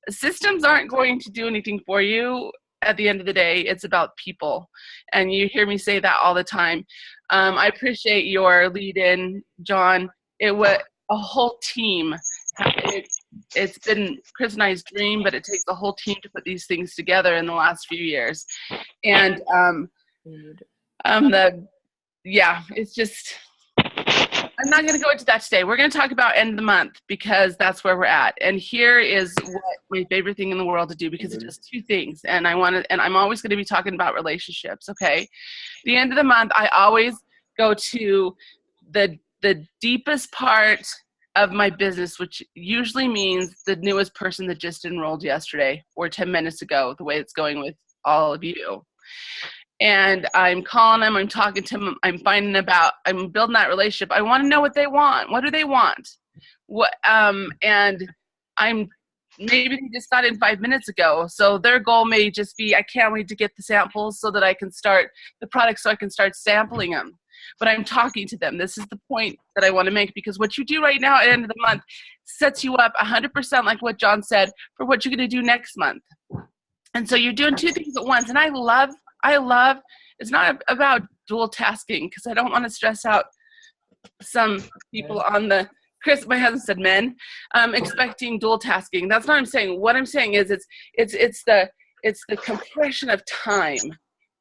systems aren't going to do anything for you. At the end of the day, it's about people. And you hear me say that all the time. I appreciate your lead in, John. It was a whole team. It's been Chris and I's dream, but it takes a whole team to put these things together in the last few years. And it's just, I'm not going to go into that today. We're going to talk about end of the month because that's where we're at. And here is what my favorite thing in the world to do, because it does two things. And I'm always going to be talking about relationships. Okay. The end of the month, I always go to the deepest part of my business, which usually means the newest person that just enrolled yesterday or 10 minutes ago, the way it's going with all of you. And I'm calling them, I'm talking to them, I'm building that relationship. I want to know what they want. What do they want? And maybe they just got in 5 minutes ago. So their goal may just be, I can't wait to get the samples so that I can start the product so I can start sampling them. But I'm talking to them. This is the point that I want to make, because what you do right now at the end of the month sets you up 100%, like what John said, for what you're going to do next month. And so you're doing two things at once. And I love, it's not about dual tasking, because I don't want to stress out some people on the, Chris, my husband said men, expecting dual tasking. That's not what I'm saying. What I'm saying is it's the compression of time.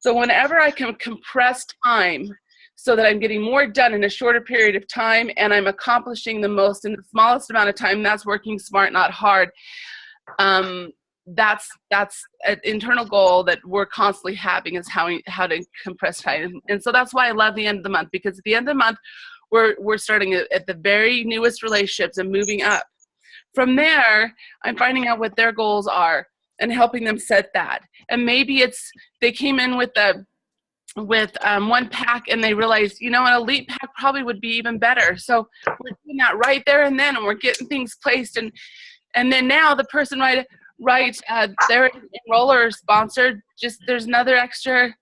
So whenever I can compress time so that I'm getting more done in a shorter period of time and I'm accomplishing the most in the smallest amount of time, that's working smart, not hard. That's an internal goal that we're constantly having, is how to compress time. And so that's why I love the end of the month, because at the end of the month, we're starting at the very newest relationships and moving up. From there, I'm finding out what their goals are and helping them set that. And maybe they came in with one pack and they realized, an elite pack probably would be even better. So we're doing that right there and then, and we're getting things placed. And then now the person their enroller sponsored, just there's another extra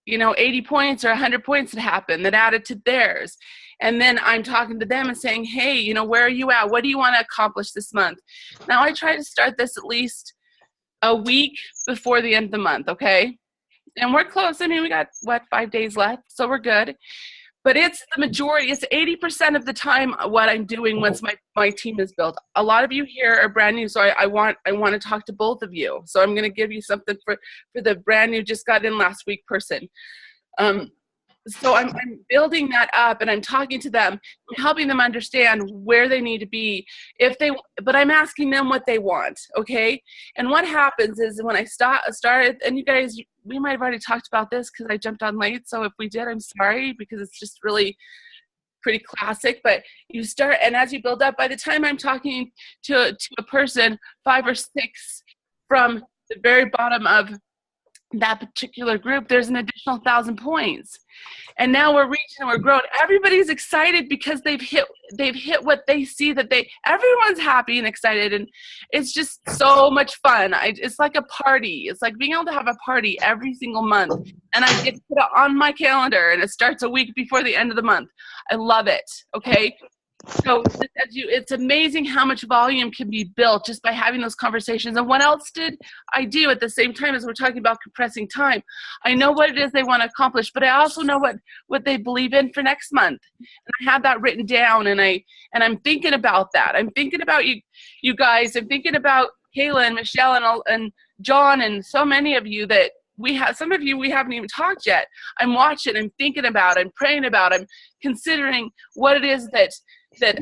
80 points or 100 points that happened that added to theirs. And then I'm talking to them and saying, hey, where are you at? What do you want to accomplish this month? Now I try to start this at least a week before the end of the month. Okay. And we're close. I mean, we got 5 days left, so we're good. But it's the majority, it's 80% of the time what I'm doing once my team is built. A lot of you here are brand new, so I want to talk to both of you. So I'm going to give you something for the brand new, just got in last week person. So I'm building that up, and I'm talking to them, helping them understand where they need to be. But I'm asking them what they want, okay? And what happens is when I started, and you guys, we might have already talked about this because I jumped on late. So if we did, I'm sorry, because it's just really pretty classic. But you start, and as you build up, by the time I'm talking to a person 5 or 6 from the very bottom of that particular group, there's an additional 1,000 points. And now we're reaching and we're growing. Everybody's excited because they've hit what they see, everyone's happy and excited, and it's just so much fun. It's like a party. It's like being able to have a party every single month, and I get to put it on my calendar, and it starts a week before the end of the month. I love it. Okay. So it's amazing how much volume can be built just by having those conversations. And what else did I do at the same time as we're talking about compressing time? I know what it is they want to accomplish, but I also know what they believe in for next month. And I have that written down, and I'm thinking about that. I'm thinking about you guys. I'm thinking about Kayla and Michelle and John and so many of you that some of you we haven't even talked yet. I'm watching, I'm thinking about, I'm praying about, I'm considering what it is that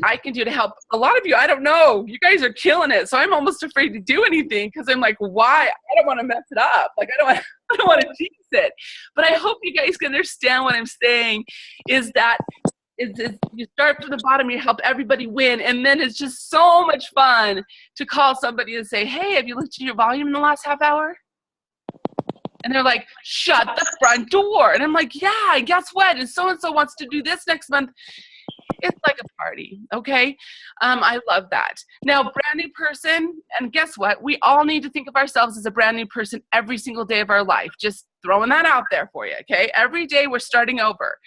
I can do to help. A lot of you, I don't know. You guys are killing it. So I'm almost afraid to do anything because I'm like, why? I don't want to mess it up. Like, I don't want to jinx it. But I hope you guys can understand what I'm saying is that you start from the bottom, you help everybody win, and then it's just so much fun to call somebody and say, hey, have you looked at your volume in the last half hour? And they're like, shut the front door. And I'm like, yeah, guess what? And so-and-so wants to do this next month. It's like a party, okay? I love that. Now, brand new person, and guess what? We all need to think of ourselves as a brand new person every single day of our life. Just throwing that out there for you, okay? Every day we're starting over.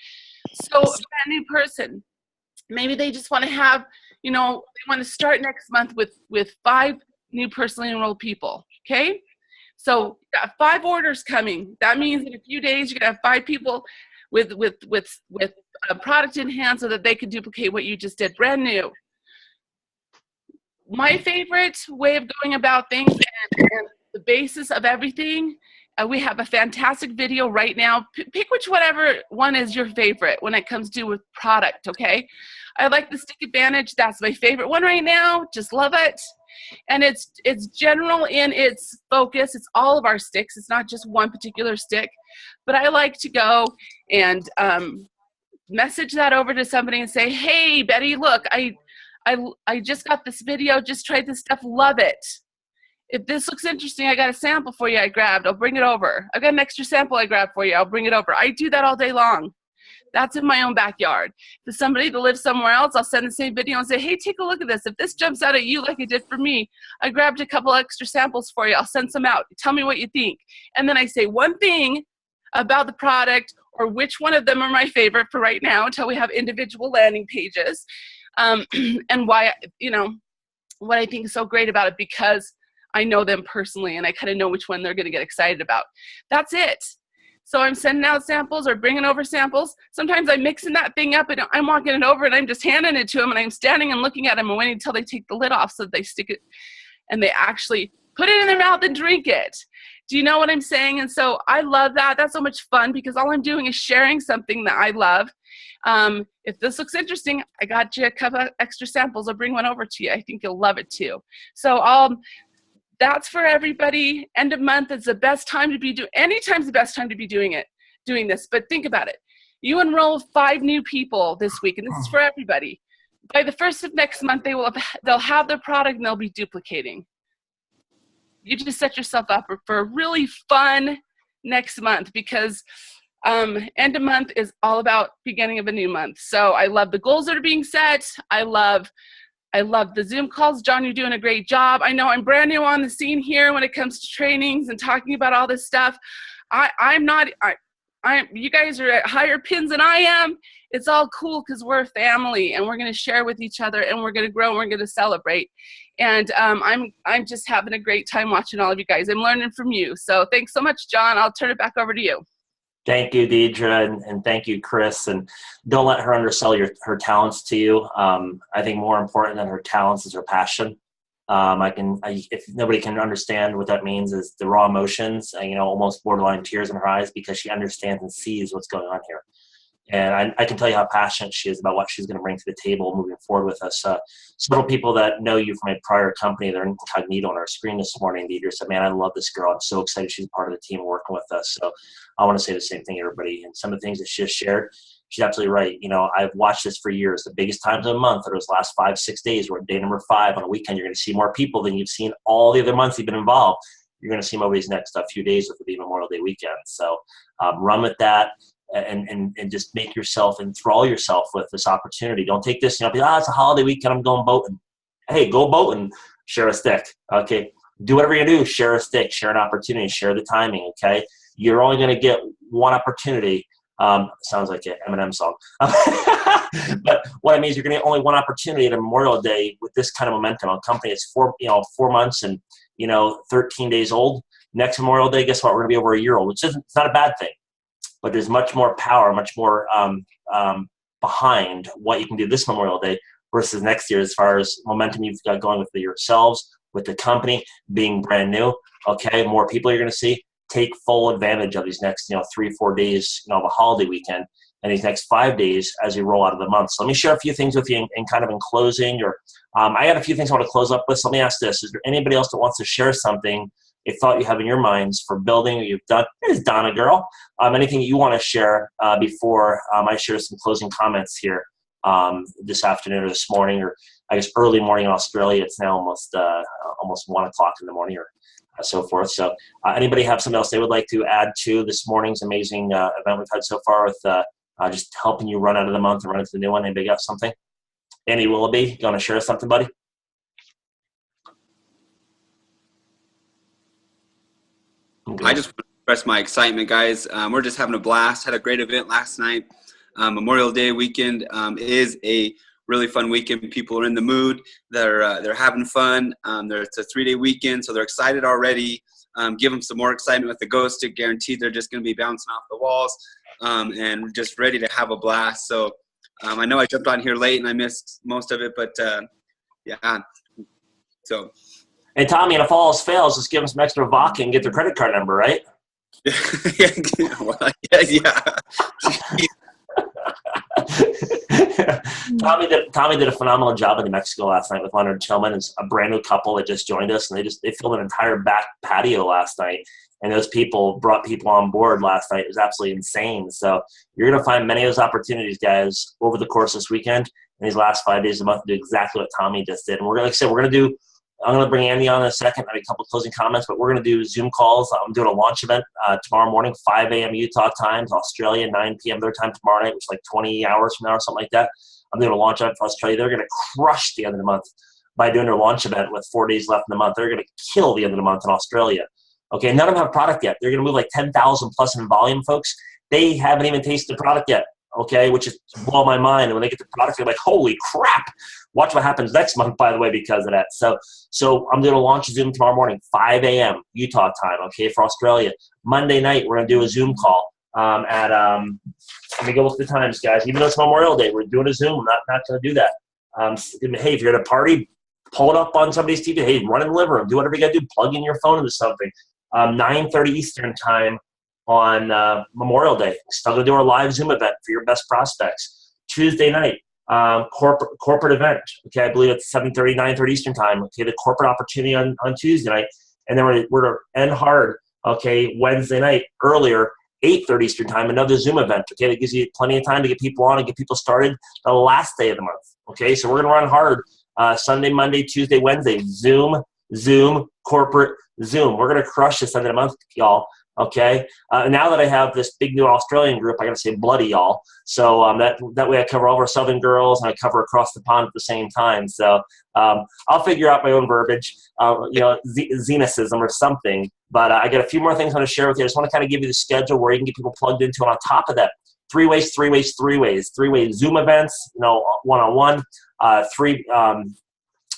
So a brand new person, maybe they just want to have, they want to start next month with 5 new personally enrolled people, okay? So you got 5 orders coming. That means in a few days you're gonna have 5 people with a product in hand so that they can duplicate what you just did, brand new. My favorite way of going about things and the basis of everything, we have a fantastic video right now. Pick whatever one is your favorite when it comes to with product, okay? I like the Stick Advantage. That's my favorite one right now. Just love it. And it's general in its focus. It's all of our sticks. It's not just one particular stick. But I like to go and message that over to somebody and say, hey, Betty, look, I just got this video. Just tried this stuff. Love it. If this looks interesting, I got a sample for you I grabbed. I'll bring it over. I've got an extra sample I grabbed for you. I'll bring it over. I do that all day long. That's in my own backyard. If somebody that lives somewhere else, I'll send the same video and say, hey, take a look at this. If this jumps out at you like it did for me, I grabbed a couple extra samples for you. I'll send some out. Tell me what you think. And then I say one thing about the product or which one of them are my favorite for right now until we have individual landing pages. And why, what I think is so great about it, because I know them personally and I kind of know which one they're going to get excited about. That's it. So I'm sending out samples or bringing over samples. Sometimes I'm mixing that thing up and I'm walking it over and I'm just handing it to them and I'm standing and looking at them and waiting until they take the lid off so that they stick it and they actually put it in their mouth and drink it. Do you know what I'm saying? And so I love that. That's so much fun because all I'm doing is sharing something that I love. If this looks interesting, I got you a couple of extra samples. I'll bring one over to you. I think you'll love it too. So that's for everybody. End of month is the best time to be anytime's the best time to be doing this. But think about it. You enroll 5 new people this week, and this is for everybody. By the 1st of next month, they'll have their product and they'll be duplicating. You just set yourself up for a really fun next month because end of month is all about beginning of a new month. So I love the goals that are being set. I love the Zoom calls. John, you're doing a great job. I know I'm brand new on the scene here when it comes to trainings and talking about all this stuff. You guys are at higher pins than I am. It's all cool because we're a family and we're going to share with each other and we're going to grow and we're going to celebrate. And I'm just having a great time watching all of you guys. I'm learning from you. So thanks so much, John. I'll turn it back over to you. Thank you, Deidre, and thank you, Chris. And don't let her undersell her talents to you. I think more important than her talents is her passion. If nobody can understand what that means is the raw emotions, almost borderline tears in her eyes because she understands and sees what's going on here. And I can tell you how passionate she is about what she's going to bring to the table moving forward with us. Several people that know you from a prior company, they're incognito on our screen this morning. Deidre said, man, I love this girl. I'm so excited she's part of the team working with us. So I want to say the same thing, everybody. And some of the things that she just shared, she's absolutely right. I've watched this for years. The biggest times of the month are those last 5-6 days. We're at day number 5 on a weekend. You're going to see more people than you've seen all the other months you've been involved. You're going to see them over these next few days with the Memorial Day weekend. So run with that. And just make yourself, enthrall yourself with this opportunity. Don't take this, it's a holiday weekend, I'm going boating. Hey, go boating, share a stick, okay? Do whatever you do, share a stick, share an opportunity, share the timing, okay? You're only going to get one opportunity. Sounds like an Eminem song. But what I mean is you're going to get only one opportunity at a Memorial Day with this kind of momentum. A company that's 4 months and, 13 days old. Next Memorial Day, guess what? We're going to be over a year old, which it's not a bad thing. But there's much more power, much more behind what you can do this Memorial Day versus next year as far as momentum you've got going with yourselves, with the company, being brand new. Okay, more people you're going to see. Take full advantage of these next 3-4 days of a holiday weekend and these next 5 days as we roll out of the month. So let me share a few things with you in kind of in closing. I got a few things I want to close up with. So let me ask this. Is there anybody else that wants to share something, a thought you have in your minds for building or you've done? There's Donna, girl. Anything you want to share before I share some closing comments here this afternoon or this morning, or I guess early morning in Australia. It's now almost 1 o'clock in the morning, or so forth. So anybody have something else they would like to add to this morning's amazing event we've had so far with just helping you run out of the month and run into the new one? Anybody got something? Andy Willoughby, you want to share something, buddy? I just want to express my excitement, guys. We're just having a blast. Had a great event last night. Memorial Day weekend is a really fun weekend. People are in the mood. They're having fun. It's a 3-day weekend, so they're excited already. Give them some more excitement with the Ghost Stick. Guaranteed they're just going to be bouncing off the walls and just ready to have a blast. So I know I jumped on here late and I missed most of it, but yeah. So. And Tommy, and if all else fails, just give them some extra vodka and get their credit card number, right? Well, yeah. Tommy did a phenomenal job in New Mexico last night with Leonard Tillman. It's a brand new couple that just joined us, and they filmed an entire back patio last night. And those people brought people on board last night. It was absolutely insane. So you're going to find many of those opportunities, guys, over the course of this weekend and these last 5 days of the month to do exactly what Tommy just did. And we're going to, like I said, I'm going to bring Andy on in a second. I have a couple of closing comments, but we're going to do Zoom calls. I'm doing a launch event tomorrow morning, 5 a.m. Utah time, Australia, 9 p.m. their time tomorrow night, which is like 20 hours from now or something like that. I'm doing a launch event for Australia. They're going to crush the end of the month by doing their launch event with 4 days left in the month. They're going to kill the end of the month in Australia. Okay, none of them have product yet. They're going to move like 10,000 plus in volume, folks. They haven't even tasted the product yet, okay, which is blow my mind. And when they get the product, they're like, holy crap. Watch what happens next month, by the way, because of that. So I'm doing a launch Zoom tomorrow morning, 5 a.m. Utah time, okay, for Australia. Monday night, we're going to do a Zoom call let me go look at the times, guys. Even though it's Memorial Day, we're doing a Zoom. I'm not going to do that. Hey, if you're at a party, pull it up on somebody's TV. Hey, run in the living room. Do whatever you got to do. Plug in your phone into something. 9:30 Eastern time on Memorial Day. Still going to do our live Zoom event for your best prospects. Tuesday night, corporate event. Okay, I believe it's 7:30, 9:30 Eastern time. Okay, the corporate opportunity on Tuesday night. And then we're to end hard, okay, Wednesday night earlier, 8:30 Eastern time, another Zoom event. Okay, that gives you plenty of time to get people on and get people started the last day of the month. Okay, so we're going to run hard Sunday, Monday, Tuesday, Wednesday. Zoom, corporate, Zoom. We're going to crush this end of the month, y'all. Okay. Now that I have this big new Australian group, I got to say bloody y'all. So that way I cover all of our Southern girls and I cover across the pond at the same time. So I'll figure out my own verbiage, xenocism or something. But I got a few more things I want to share with you. I just want to kind of give you the schedule where you can get people plugged into. And on top of that, three-way Zoom events, one-on-one,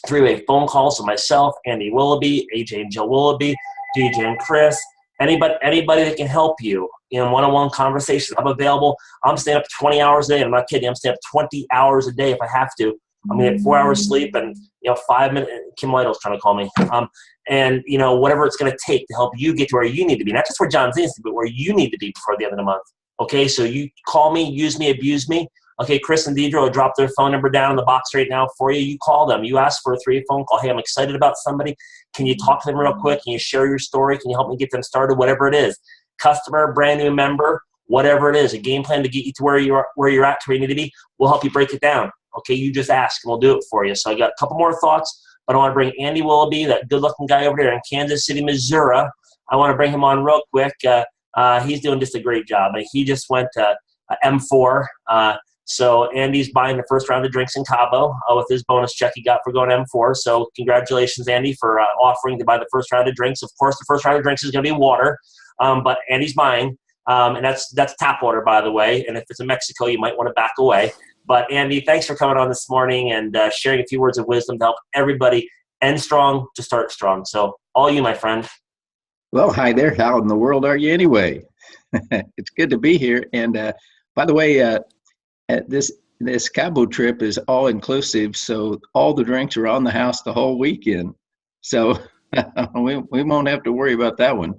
three-way phone calls with myself, Andy Willoughby, AJ and Jill Willoughby, DJ and Chris, anybody that can help you in one-on-one conversations. I'm available. I'm staying up 20 hours a day. I'm not kidding. I'm staying up 20 hours a day if I have to. I'm going to get 4 hours sleep and 5 minutes. Kim Lytle's trying to call me. And whatever it's going to take to help you get to where you need to be, not just where John needs to be, but where you need to be before the end of the month. Okay, so you call me, use me, abuse me. Okay, Chris and Deidre will drop their phone number down in the box right now for you. You call them. You ask for a 3-way phone call. Hey, I'm excited about somebody. Can you talk to them real quick? Can you share your story? Can you help me get them started? Whatever it is. Customer, brand new member, whatever it is. A game plan to get you to where you're at, to where you need to be. We'll help you break it down. Okay, you just ask and we'll do it for you. So I got a couple more thoughts, but I want to bring Andy Willoughby, that good-looking guy over there in Kansas City, Missouri. I want to bring him on real quick. He's doing just a great job. He just went to M4. So Andy's buying the first round of drinks in Cabo with his bonus check he got for going to M4. So congratulations, Andy, for offering to buy the first round of drinks. Of course, the first round of drinks is going to be water, but Andy's buying. And that's tap water, by the way. And if it's in Mexico, you might want to back away. But Andy, thanks for coming on this morning and sharing a few words of wisdom to help everybody end strong to start strong. So all you, my friend. Well, hi there. How in the world are you anyway? It's good to be here. And by the way, this Cabo trip is all inclusive, so all the drinks are on the house the whole weekend. So we won't have to worry about that one.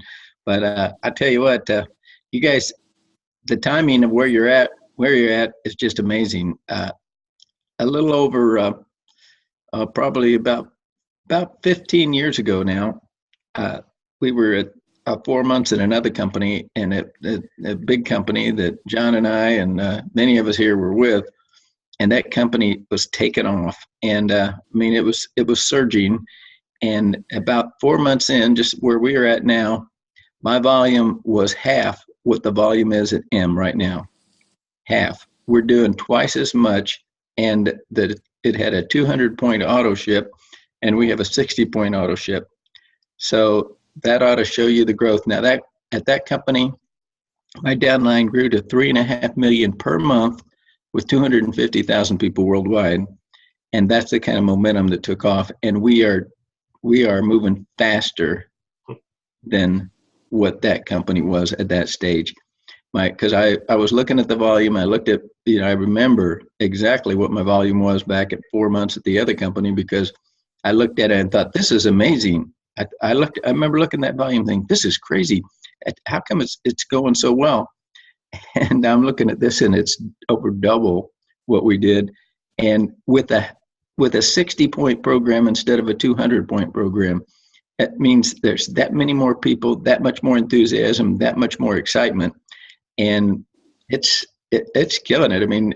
But I tell you what, you guys, the timing of where you're at is just amazing. A little over probably about 15 years ago now, we were at 4 months at another company, and a big company that John and I and many of us here were with. and that company was taken off. And I mean, it was surging. And about 4 months in, just where we are at now, my volume was half what the volume is at M right now. Half. We're doing twice as much, and it had a 200-point auto ship, and we have a 60-point auto ship. So that ought to show you the growth. Now that at that company, my downline grew to 3.5 million per month with 250,000 people worldwide, and that's the kind of momentum that took off. And we are moving faster than what that company was at that stage. Because I was looking at the volume, I looked at, I remember exactly what my volume was back at 4 months at the other company, because I looked at it and thought, this is amazing. I remember looking at that volume thinking, this is crazy. How come it's going so well? And I'm looking at this and it's over double what we did. And with a 60-point program instead of a 200-point program, that means there's that many more people, that much more enthusiasm, that much more excitement. And it's killing it. I mean,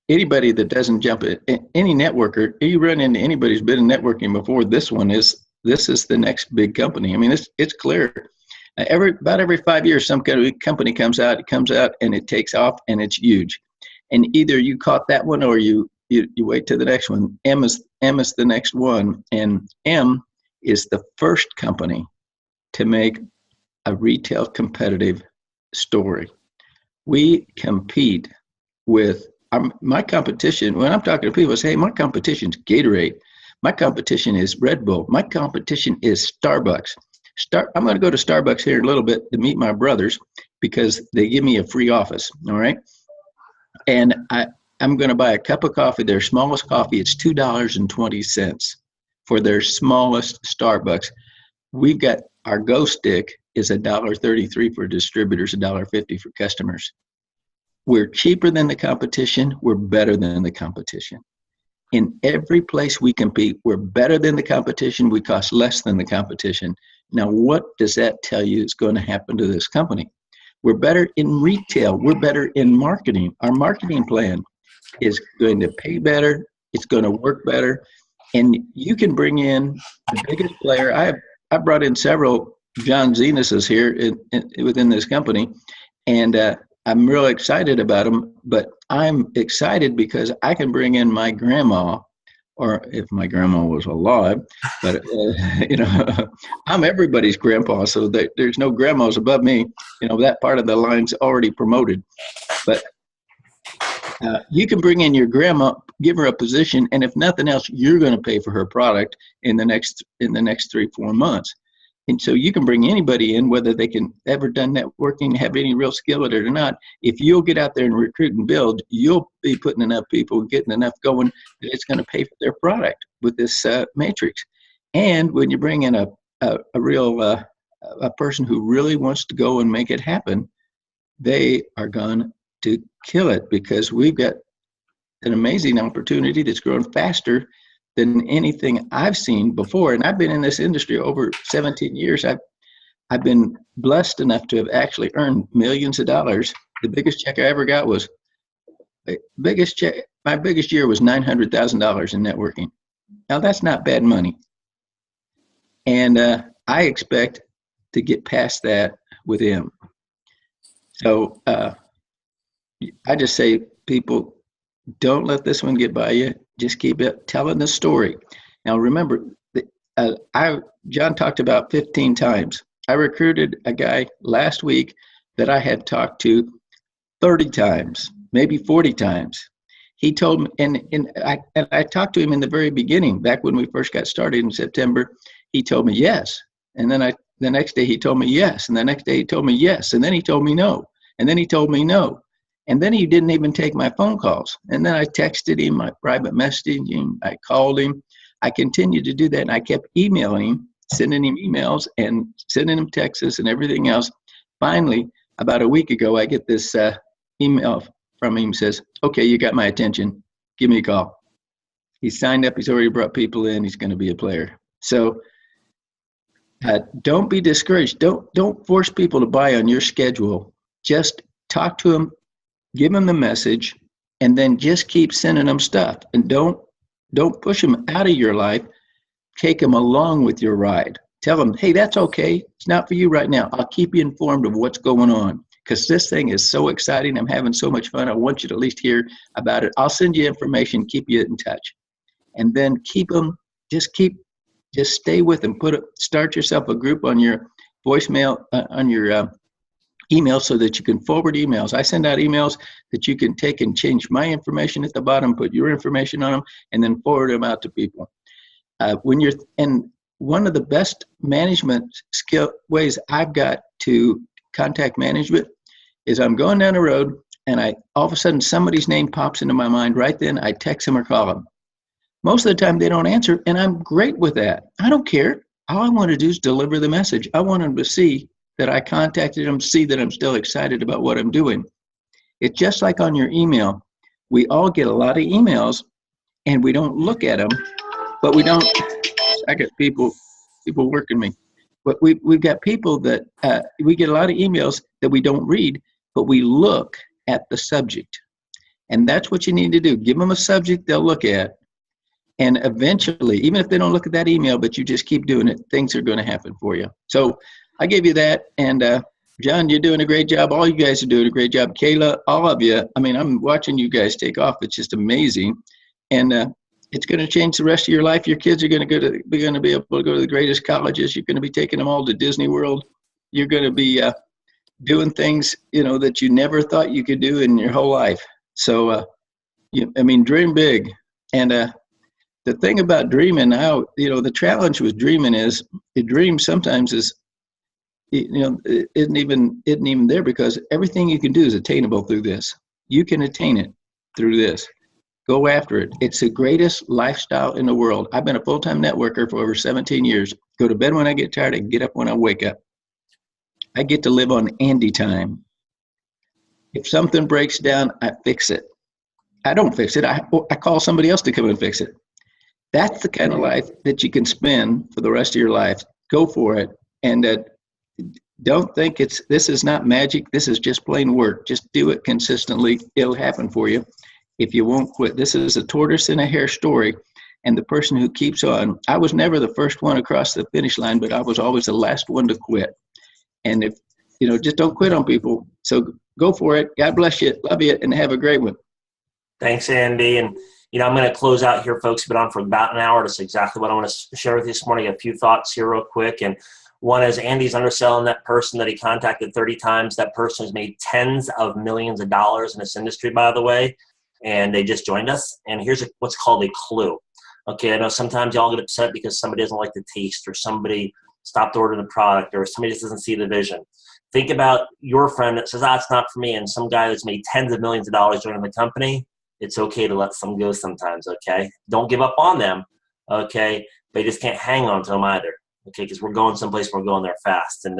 anybody that doesn't jump it, any networker, you run into anybody who's been in networking before, this is the next big company. I mean, it's clear. About every 5 years, some kind of company comes out, and it takes off, and it's huge. And either you caught that one or you wait till the next one. M is the next one, and M is the first company to make a retail competitive story. We compete with my competition. When I'm talking to people, I say, hey, my competition's Gatorade. My competition is Red Bull. My competition is Starbucks. I'm going to go to Starbucks here in a little bit to meet my brothers because they give me a free office, all right? And I'm going to buy a cup of coffee, their smallest coffee. It's $2.20 for their smallest Starbucks. We've got our Go Stick is $1.33 for distributors, $1.50 for customers. We're cheaper than the competition. We're better than the competition. In every place we compete, we're better than the competition. We cost less than the competition. Now, what does that tell you is going to happen to this company? We're better in retail. We're better in marketing. Our marketing plan is going to pay better. It's going to work better. And you can bring in the biggest player. I brought in several John Zenuses here within this company, and I'm really excited about them. But I'm excited because I can bring in my grandma, or if my grandma was alive, but I'm everybody's grandpa, so there's no grandmas above me. That part of the line's already promoted. But you can bring in your grandma, give her a position, and if nothing else, you're going to pay for her product in the next 3-4 months. And so you can bring anybody in, whether they can ever done networking, have any real skill at it or not. If you'll get out there and recruit and build, you'll be putting enough people, getting enough going, that it's going to pay for their product with this matrix. And when you bring in a real a person who really wants to go and make it happen, they are going to kill it, because we've got an amazing opportunity that's growing faster than anything I've seen before. And I've been in this industry over 17 years. I've been blessed enough to have actually earned millions of dollars. The biggest check I ever got was my biggest year was $900,000 in networking. Now that's not bad money. And I expect to get past that with him. So I just say, people, don't let this one get by you. Just keep telling the story. Now remember, John talked about 15 times. I recruited a guy last week that I had talked to 30 times, maybe 40 times. He told me, and I talked to him in the very beginning, back when we first got started in September. He told me yes, and then the next day he told me yes, and the next day he told me yes, and then he told me no, and then he told me no. And then he didn't even take my phone calls. And then I texted him, I private messaged him, I called him. I continued to do that, and I kept emailing him, sending him emails and sending him texts and everything else. Finally, about a week ago, I get this email from him, says, okay, you got my attention. Give me a call. He's signed up. He's already brought people in. He's going to be a player. So don't be discouraged. Don't force people to buy on your schedule. Just talk to them. Give them the message, and then just keep sending them stuff, and don't push them out of your life. Take them along with your ride. Tell them, hey, that's okay. It's not for you right now. I'll keep you informed of what's going on, because this thing is so exciting. I'm having so much fun. I want you to at least hear about it. I'll send you information, keep you in touch. And then just stay with them. Start yourself a group on your voicemail, on your email, so that you can forward emails. I send out emails that you can take and change my information at the bottom, put your information on them, and then forward them out to people. And one of the best management skill ways I've got to contact management is I'm going down the road, and all of a sudden somebody's name pops into my mind. Right then I text them or call them. Most of the time they don't answer, and I'm great with that. I don't care. All I want to do is deliver the message. I want them to see that I contacted them, see that I'm still excited about what I'm doing. It's just like on your email. We all get a lot of emails, and we don't look at them, but we don't. I got people working me. But we've got people that we get a lot of emails that we don't read, but we look at the subject. And that's what you need to do. Give them a subject they'll look at. And eventually, even if they don't look at that email, but you just keep doing it, things are going to happen for you. So I gave you that. And John, you're doing a great job. All you guys are doing a great job. Kayla, all of you. I mean, I'm watching you guys take off. It's just amazing. And it's going to change the rest of your life. Your kids are going to be able to go to the greatest colleges. You're going to be taking them all to Disney World. You're going to be doing things, that you never thought you could do in your whole life. So, dream big. And the thing about dreaming out, the challenge with dreaming is the dream sometimes is, isn't even there, because everything you can do is attainable through this. You can attain it through this. Go after it. It's the greatest lifestyle in the world. I've been a full-time networker for over 17 years. Go to bed when I get tired and get up when I wake up. I get to live on Andy time. If something breaks down, I fix it. I don't fix it. I call somebody else to come and fix it. That's the kind of life that you can spend for the rest of your life. Go for it. And don't think this is not magic. This is just plain work. Just do it consistently. It'll happen for you if you won't quit. This is a tortoise and a hare story. And the person who keeps on, I was never the first one across the finish line, but I was always the last one to quit. And if, just don't quit on people. So go for it. God bless you. Love you. And have a great one. Thanks, Andy. And, I'm going to close out here, folks. Been on for about an hour. That's exactly what I want to share with you this morning. A few thoughts here real quick. And one is Andy's underselling that person that he contacted 30 times. That person has made tens of millions of dollars in this industry, by the way. And they just joined us. And here's what's called a clue. Okay, I know sometimes y'all get upset because somebody doesn't like the taste, or somebody stopped ordering the product, or somebody just doesn't see the vision. Think about your friend that says, it's not for me, and some guy that's made tens of millions of dollars joining the company. It's okay to let some go sometimes, okay? Don't give up on them, okay? But you just can't hang on to them either, okay? Because we're going someplace, we're going there fast. And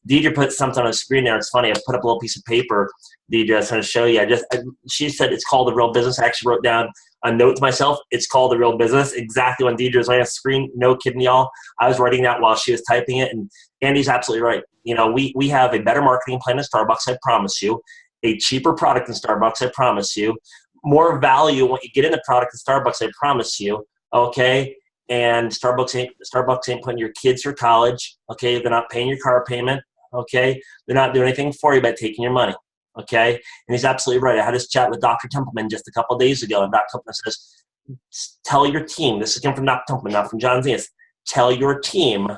Deidre put something on the screen there. It's funny. I put up a little piece of paper, Deidre, I was going to show you. She said it's called The Real Business. I actually wrote down a note to myself. It's called The Real Business. Exactly when Deidre was on the screen. No kidding, y'all. I was writing that while she was typing it. And Andy's absolutely right. We have a better marketing plan than Starbucks, I promise you. A cheaper product than Starbucks, I promise you. More value when you get in the product than Starbucks, I promise you. Okay? And Starbucks ain't putting your kids through college. Okay? They're not paying your car payment. Okay? They're not doing anything for you by taking your money. Okay? And he's absolutely right. I had this chat with Dr. Templeman just a couple of days ago, and Dr. Templeman says, tell your team, this is coming from Dr. Templeman, not from John Zenith, tell your team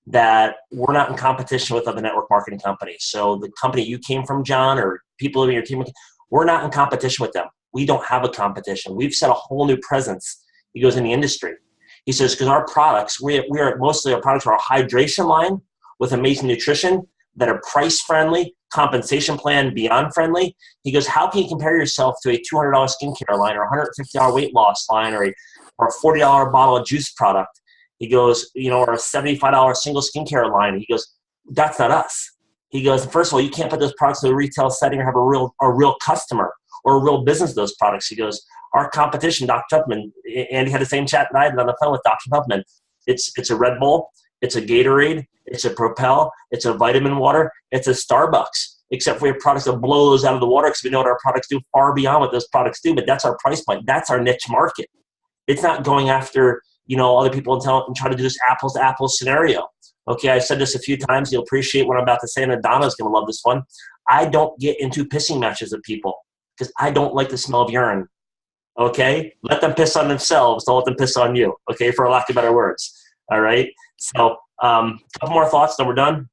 that we're not in competition with other network marketing companies. So the company you came from, John, or people in your team, we're not in competition with them. We don't have a competition. We've set a whole new presence, he goes, in the industry. He says, because our products, mostly our products are a hydration line with amazing nutrition that are price friendly, compensation plan beyond friendly. He goes, how can you compare yourself to a $200 skincare line, or $150 weight loss line, or a $40 bottle of juice product? He goes, or a $75 single skincare line. He goes, that's not us. He goes, first of all, you can't put those products in a retail setting or have a real customer or a real business of those products. He goes, our competition, Dr. Tubman, and he had the same chat that I had on the phone with Dr. Tubman. It's a Red Bull, it's a Gatorade, it's a Propel, it's a vitamin water, it's a Starbucks. except for we have products that blow those out of the water because we know what our products do far beyond what those products do, but that's our price point. That's our niche market. It's not going after, other people and try to do this apples to apples scenario. Okay, I've said this a few times. You'll appreciate what I'm about to say, and Donna's going to love this one. I don't get into pissing matches with people because I don't like the smell of urine. Okay? Let them piss on themselves. Don't let them piss on you. Okay? For lack of better words. All right? So, a couple more thoughts, then we're done.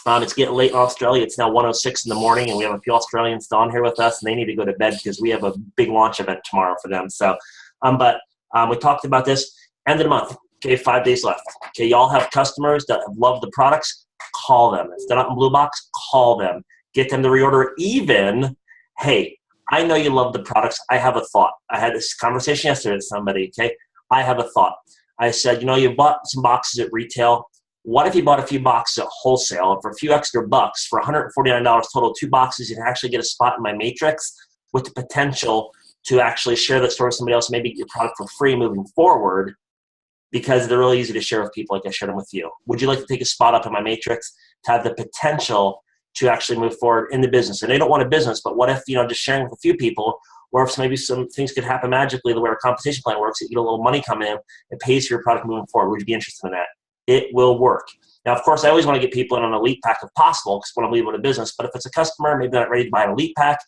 It's getting late in Australia. It's now 1:06 in the morning, and we have a few Australians down here with us, and they need to go to bed because we have a big launch event tomorrow for them. So, we talked about this. End of the month. Okay, 5 days left. Okay, y'all have customers that have loved the products. Call them. If they're not in Blue Box, call them. Get them to reorder. Even, hey, I know you love the products. I have a thought. I had this conversation yesterday with somebody. Okay, I have a thought. I said, you bought some boxes at retail. What if you bought a few boxes at wholesale for a few extra bucks for $149 total, 2 boxes, you can actually get a spot in my matrix with the potential to actually share that store with somebody else, maybe get your product for free moving forward, because they're really easy to share with people like I shared them with you. Would you like to take a spot up in my matrix to have the potential to actually move forward in the business? And they don't want a business, but what if, just sharing with a few people, or if maybe some things could happen magically the way our compensation plan works, that you get a little money coming in, it pays for your product moving forward. Would you be interested in that? It will work. Now, of course, I always want to get people in an elite pack if possible because when I leave with a business, but if it's a customer, maybe they're not ready to buy an elite pack,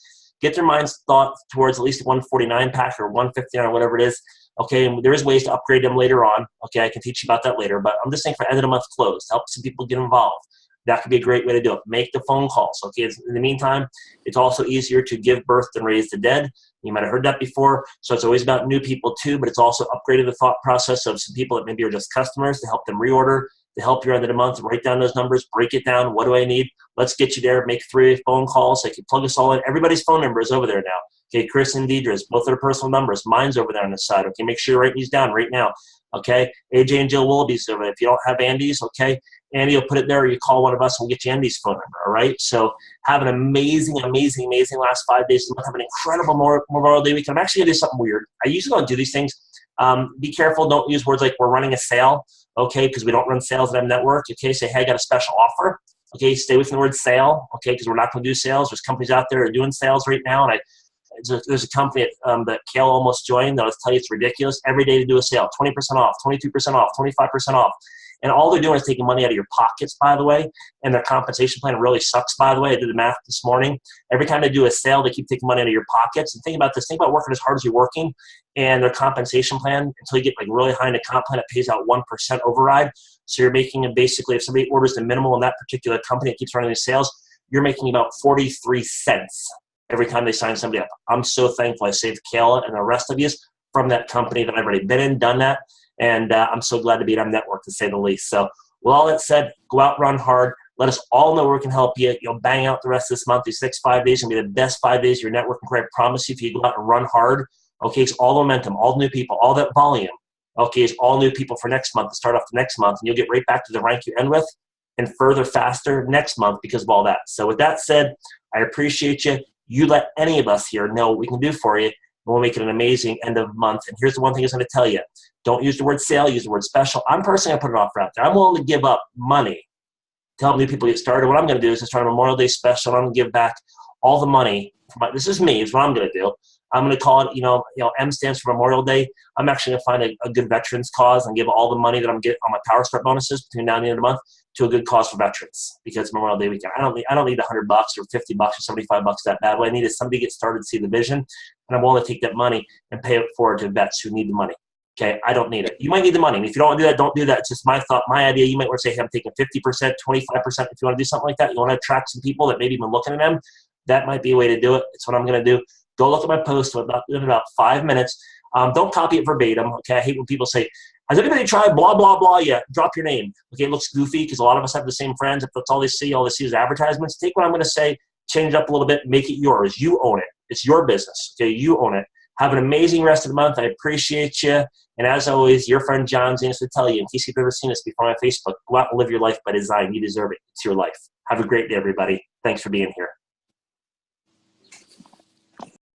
get their minds thought towards at least a 149 pack or 159 or whatever it is. Okay, and there is ways to upgrade them later on. Okay, I can teach you about that later, but I'm just saying for end of the month close, help some people get involved. That could be a great way to do it. Make the phone calls. Okay, in the meantime, it's also easier to give birth than raise the dead. You might have heard that before. So it's always about new people too, but it's also upgraded the thought process of some people that maybe are just customers to help them reorder, to help your end of the month, write down those numbers, break it down. What do I need? Let's get you there. Make 3 phone calls. They can plug us all in. Everybody's phone number is over there now. Okay, Chris and Deidre's, both their personal numbers. Mine's over there on the side. Okay, make sure you write these down right now. Okay, AJ and Jill Willoughby's over there. If you don't have Andy's, okay, Andy will put it there, or you call one of us and we'll get you Andy's phone number, all right? So have an amazing last 5 days. Have an incredible Memorial Day weekend. I'm actually going to do something weird. I usually don't do these things. Be careful. Don't use words like we're running a sale, okay, because we don't run sales at M Network. Okay, say, hey, I got a special offer. Okay, stay away from the word sale, okay, because we're not going to do sales. There's companies out there that are doing sales right now, and there's a company that Kale almost joined that I'll tell you it's ridiculous. Every day to do a sale, 20% off, 22% off, 25% off. And all they're doing is taking money out of your pockets, by the way, and their compensation plan really sucks, by the way. I did the math this morning. Every time they do a sale, they keep taking money out of your pockets. And think about this. Think about working as hard as you're working and their compensation plan until you get like really high in the comp plan, it pays out 1% override. So you're making basically, if somebody orders the minimal in that particular company that keeps running the sales, you're making about 43 cents every time they sign somebody up. I'm so thankful I saved Kayla and the rest of you from that company that I've already been in, done that. And I'm so glad to be at M Network, to say the least. So with all that said, go out, run hard. Let us all know where we can help you. You'll bang out the rest of this month. These next 5 days are going to be the best 5 days of your networking career. I promise you, if you go out and run hard, okay, it's all the momentum, all the new people, all that volume. Okay, it's all new people for next month to start off the next month. And you'll get right back to the rank you end with and further faster next month because of all that. So with that said, I appreciate you. You let any of us here know what we can do for you. We'll make it an amazing end of month. And here's the one thing I was going to tell you. Don't use the word sale, use the word special. I'm personally going to put an offer out there. I'm willing to give up money to help new people get started. What I'm going to do is just start a Memorial Day special. I'm going to give back all the money. This is me. It's what I'm going to do. I'm going to call it, M stands for Memorial Day. I'm actually going to find a good veterans cause and give all the money that I'm getting on my Power Start bonuses between now and the end of the month to a good cause for veterans because it's Memorial Day weekend. I don't need $100 or $50 or $75 that bad. What I need is somebody to get started to see the vision, and I'm willing to take that money and pay it forward to vets who need the money. Okay, I don't need it. You might need the money. And if you don't want to do that, don't do that. It's just my thought, my idea. You might want to say, hey, I'm taking 50%, 25%. If you want to do something like that, you want to attract some people that maybe been looking at them, that might be a way to do it. It's what I'm going to do. Go look at my post in about 5 minutes. Don't copy it verbatim. Okay, I hate when people say, has anybody tried blah, blah, blah yet? Drop your name. Okay, it looks goofy because a lot of us have the same friends. If that's all they see is advertisements. Take what I'm going to say, change it up a little bit, make it yours. You own it. It's your business. Okay, you own it. Have an amazing rest of the month. I appreciate you. And as always, your friend John Zanis to tell you, in case you've ever seen us before on Facebook, go out and live your life by design. You deserve it. It's your life. Have a great day, everybody. Thanks for being here.